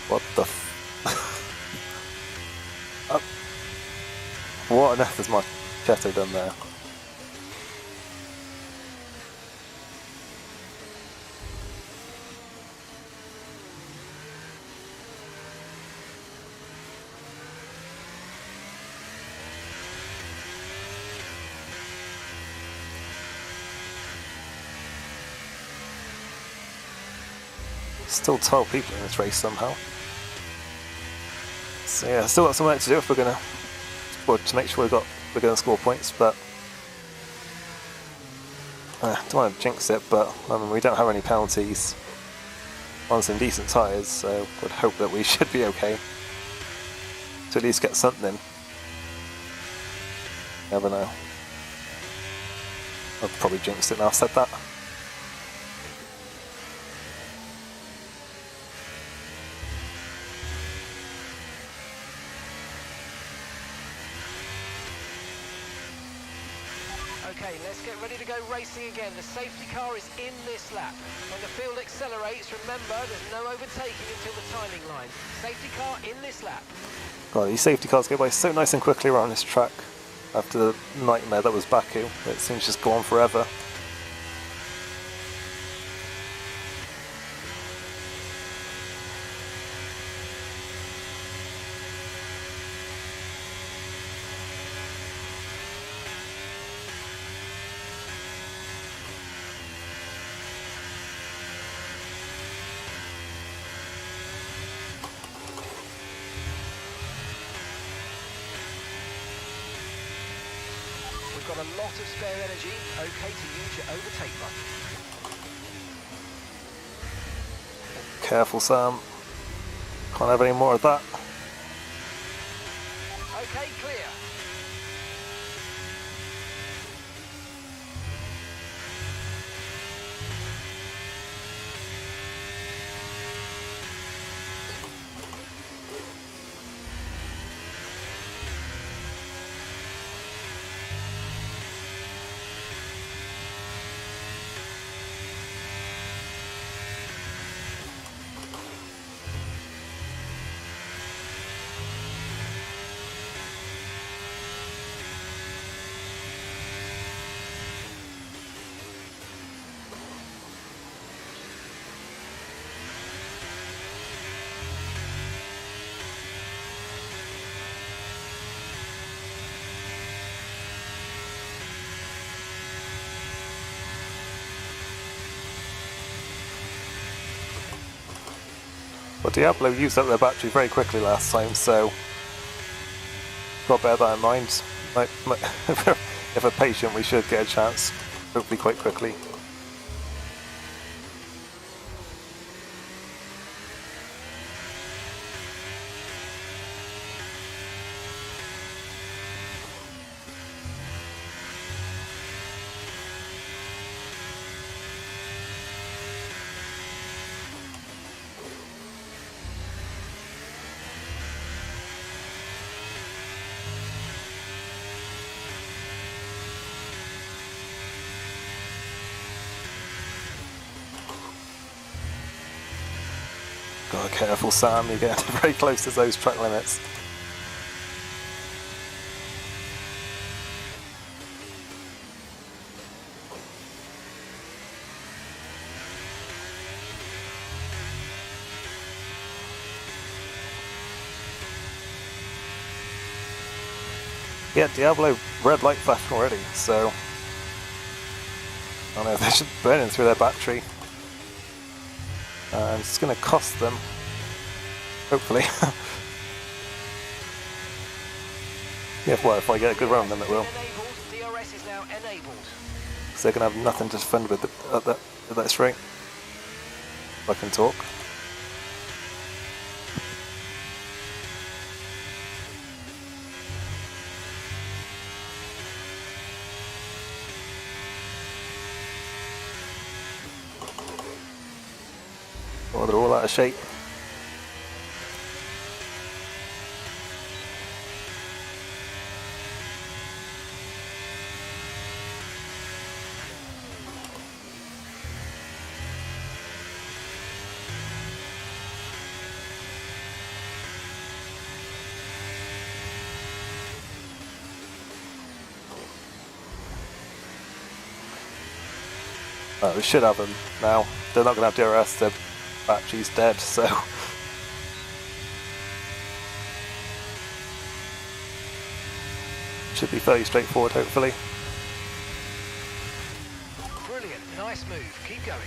What the what on earth has my Cheto done there? Still 12 people in this race somehow. So yeah, still got some work to do if we're gonna, well, to make sure we're gonna score points. But don't want to jinx it. But I mean, we don't have any penalties on some decent tyres, so would hope that we should be okay to at least get something. Never know. I've probably jinxed it now I've said that. Okay, let's get ready to go racing again. The safety car is in this lap. When the field accelerates, remember there's no overtaking until the timing line. Safety car in this lap. God, these safety cars go by so nice and quickly around this track. After the nightmare that was Baku, it seems to just go on forever. Got a lot of spare energy, okay to use your overtake button. Careful, Sam. Can't have any more of that. Okay, clear. But Diablo used up their battery very quickly last time, so got to bear that in mind. If we're patient, we should get a chance, hopefully quite quickly. God, careful, Sam, you're getting very close to those track limits. Yeah, Diablo red light flashing already, so I know they should be burning through their battery. It's going to cost them, hopefully. Yeah, well, if I get a good run, then it will. DRS is now enabled. So they're going to have nothing to defend with at that straight. If I can talk. Oh, they're all out of shape. We should have them now. They're not going to have DRS, their battery's dead, so... Should be fairly straightforward, hopefully. Brilliant, nice move, keep going.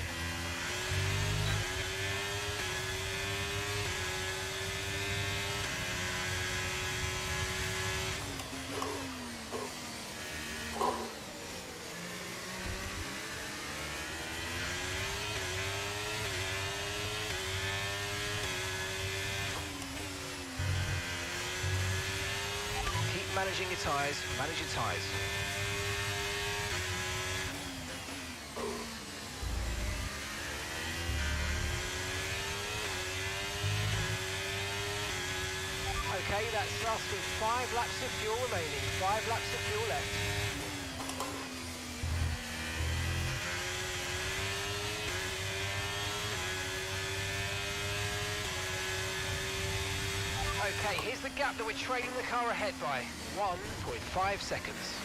managing your tyres, manage your tyres. Okay, that's us with 5 laps of fuel remaining, 5 laps of fuel left. Okay, here's the gap that we're trailing the car ahead by, 1.5 seconds.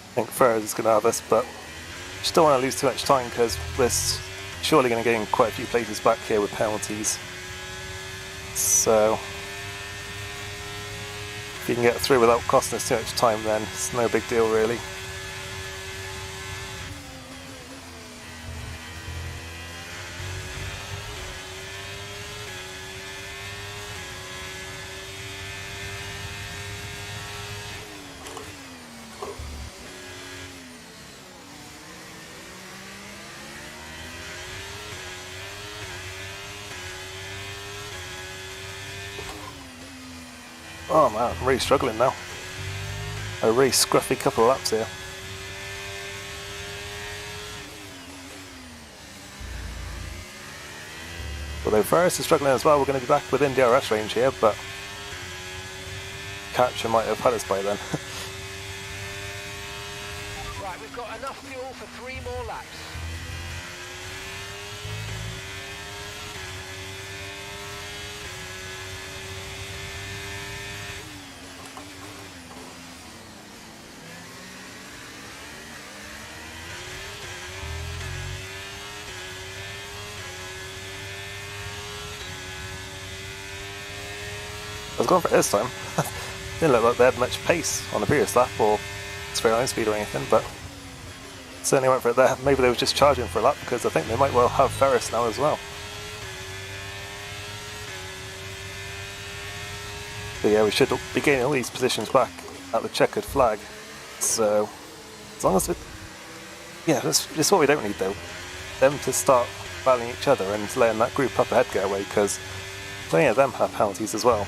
I think Ferris is going to have us, but just don't want to lose too much time because we're surely going to gain quite a few places back here with penalties. So if you can get through without costing us too much time, then it's no big deal really. Oh man, I'm really struggling now. A really scruffy couple of laps here. Although Ferris is struggling as well, we're going to be back within DRS range here, but Capture might have had us by then. Right, we've got enough fuel for 3 more laps. I was going for it this time. Didn't look like they had much pace on the previous lap or straight line speed or anything, but certainly went for it there. Maybe they were just charging for a lap because I think they might well have Ferris now as well. But yeah, we should be gaining all these positions back at the checkered flag. So as long as we, yeah, that's what we don't need though. Them to start battling each other and letting that group up ahead get away, because plenty of them have penalties as well.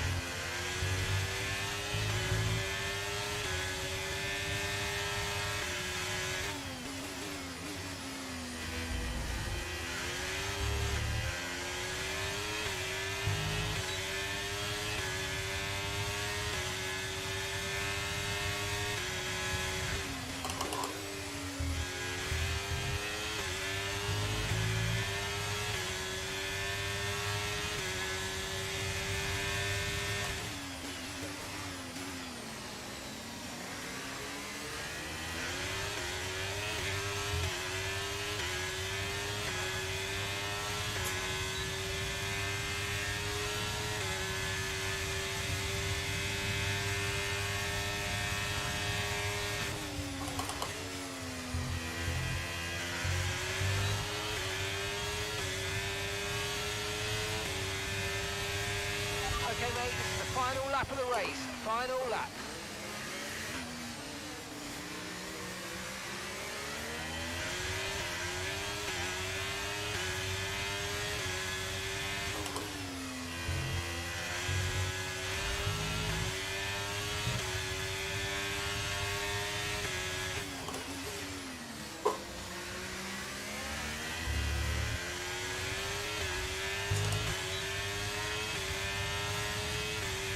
Okay mate, this is the final lap of the race, final lap.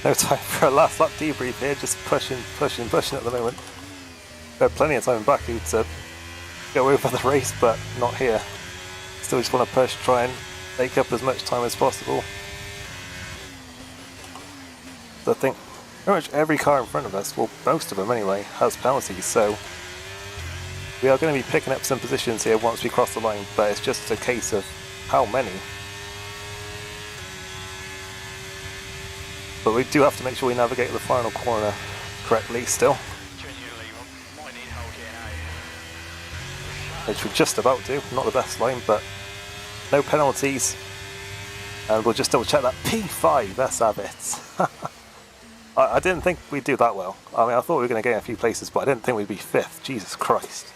No time for a last lap debrief here, just pushing at the moment. We had plenty of time in Baku to go over the race, but not here. Still just want to push, try and take up as much time as possible. So I think pretty much every car in front of us, well most of them anyway, has penalties, so we are going to be picking up some positions here once we cross the line, but it's just a case of how many. But we do have to make sure we navigate the final corner correctly still. Which we're just about to, not the best line, but no penalties. And we'll just double check that P5, let's have it. I didn't think we'd do that well. I mean, I thought we were going to gain a few places, but I didn't think we'd be 5th. Jesus Christ.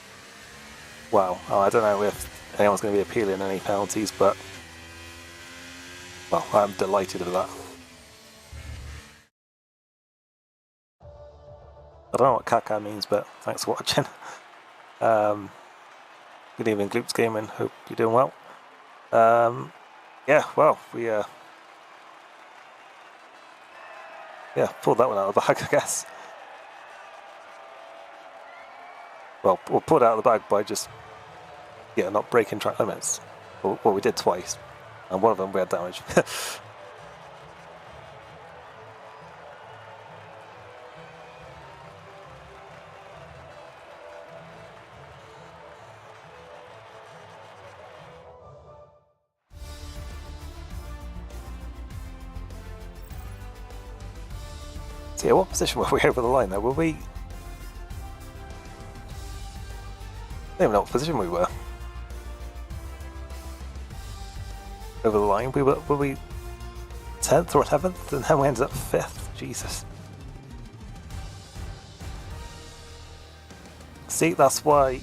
Wow. I don't know if anyone's going to be appealing any penalties, but well, I'm delighted with that. I don't know what caca means, but thanks for watching. Good evening, Gloops Gaming. Hope you're doing well. Yeah, well, we pulled that one out of the bag, I guess. Well, we'll pull it out of the bag by just not breaking track limits. Well, we did twice, and one of them we had damage. So yeah, what position were we over the line though? Were we... I don't even know what position we were. Over the line, were we 10th or 11th, and then we ended up 5th. Jesus. See, that's why,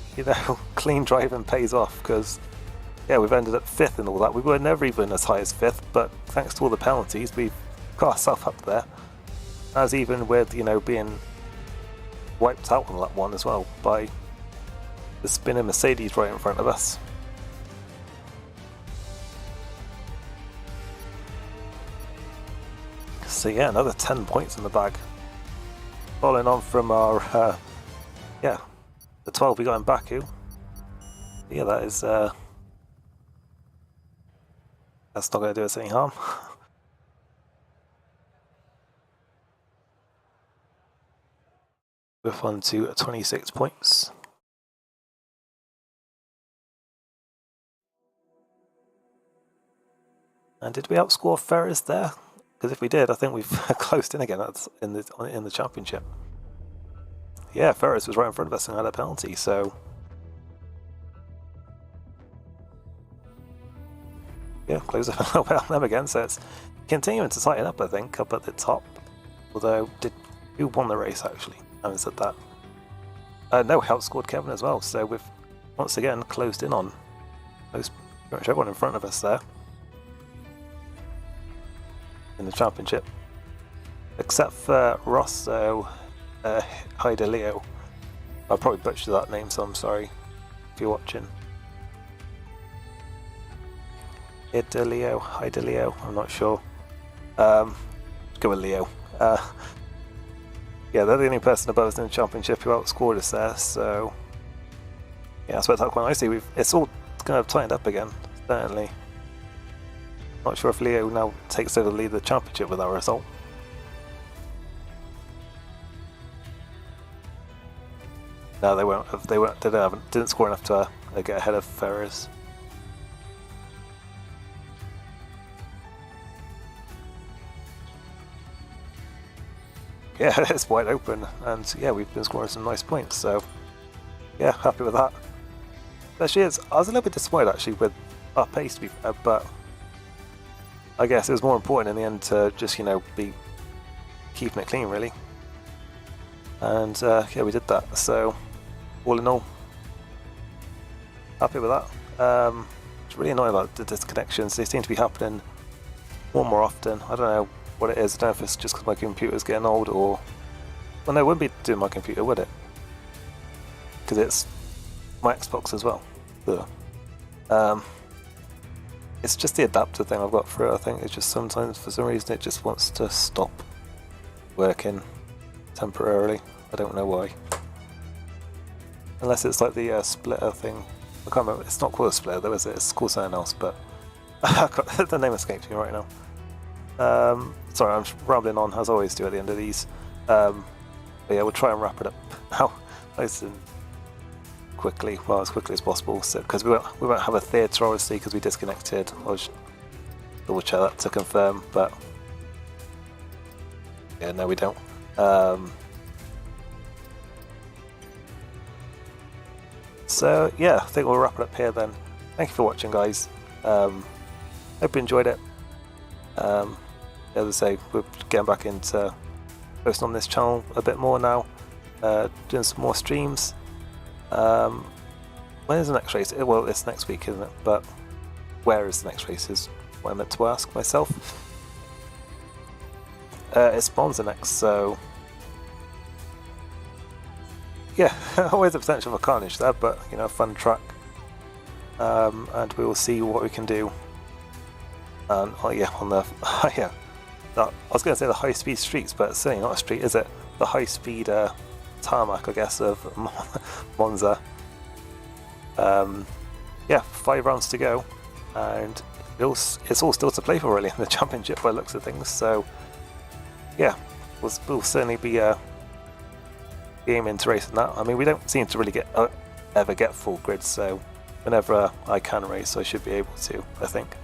clean driving pays off, because yeah, we've ended up 5th and all that. We were never even as high as 5th, but thanks to all the penalties, we've got ourselves up there. As even with, being wiped out on lap 1 as well by the spinning Mercedes right in front of us. So yeah, another 10 points in the bag. Following on from our, the 12 we got in Baku. Yeah, that is, that's not going to do us any harm. We're on to 26 points. And did we outscore Ferris there? Because if we did, I think we've closed in again in the championship. Yeah, Ferris was right in front of us and had a penalty, so yeah, close up a little bit on them again. So it's continuing to tighten up, I think, up at the top. Although, who won the race actually? I haven't said that. No, we outscored Kevin as well, so we've once again closed in on pretty much everyone in front of us there in the championship, except for Rosso Heideleo. I probably butchered that name, so I'm sorry if you're watching. Heideleo, I'm not sure. Go with Leo. Yeah, they're the only person above us in the championship who outscored us there, so yeah, that's worked out quite nicely. It's all kind of tightened up again, certainly. Not sure if Leo now takes over the lead of the championship with our result. No, they won't. Didn't score enough to get ahead of Ferris. Yeah, it's wide open, and yeah, we've been scoring some nice points, so yeah, happy with that. Actually, I was a little bit disappointed actually with our pace, to be fair, but I guess it was more important in the end to just, be keeping it clean, really. And yeah, we did that, so all in all, happy with that. It's really annoying about the disconnections. They seem to be happening more often. I don't know what it is. I don't know if it's just because my computer's getting old, or... Well, no, it wouldn't be doing my computer, would it? Because it's my Xbox as well. Ugh. It's just the adapter thing I've got for it. I think it's just sometimes, for some reason, it just wants to stop. working temporarily. I don't know why. Unless it's like the splitter thing. I can't remember. It's not called a splitter though, is it? It's called something else, but the name escapes me right now. Sorry, I'm rambling on as I always do at the end of these. But yeah, we'll try and wrap it up now, nice and quickly, well, as quickly as possible. So, because we won't have a theatre obviously because we disconnected. I'll just double check that to confirm, but yeah, no, we don't. So yeah, I think we'll wrap it up here then. Thank you for watching, guys. Hope you enjoyed it. As I say, we're getting back into posting on this channel a bit more now, doing some more streams. When is the next race? Well, it's next week, isn't it? But where is the next race is what I meant to ask myself. It's Monza next, so yeah, always the potential for carnage there, but you know, fun track. And we will see what we can do. And oh yeah, on the yeah, I was going to say the high-speed streets, but it's certainly not a street, is it? The high-speed tarmac, I guess, of Monza. Yeah, 5 rounds to go, and it's all still to play for really in the championship by the looks of things. So yeah, we'll certainly be aiming to race in that. I mean, we don't seem to really ever get full grids, so whenever I can race, I should be able to, I think.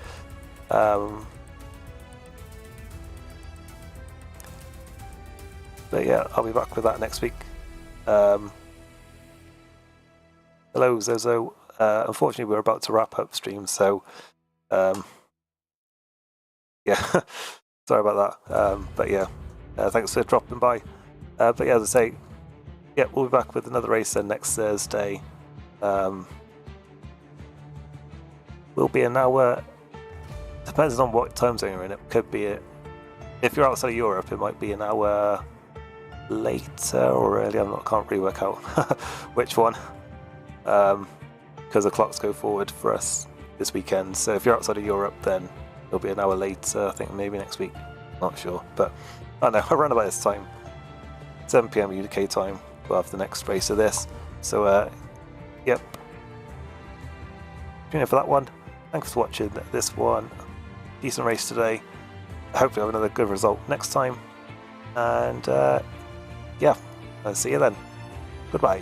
But yeah, I'll be back with that next week. Hello, Zozo. Unfortunately, we're about to wrap up stream, so yeah, sorry about that. But yeah, thanks for dropping by. But yeah, as I say, yeah, we'll be back with another race then next Thursday. We'll be an hour. Depends on what time zone you're in. It could be if you're outside of Europe, it might be an hour later or early. Can't really work out which one, because the clocks go forward for us this weekend. So if you're outside of Europe, then it'll be an hour later. I think maybe next week. Not sure, but I don't know. Around about this time, 7 PM UK time, we'll have the next race of this. So yep, tune in for that one. Thanks for watching this one. Decent race today. Hopefully have another good result next time. And yeah, I'll see you then. Goodbye.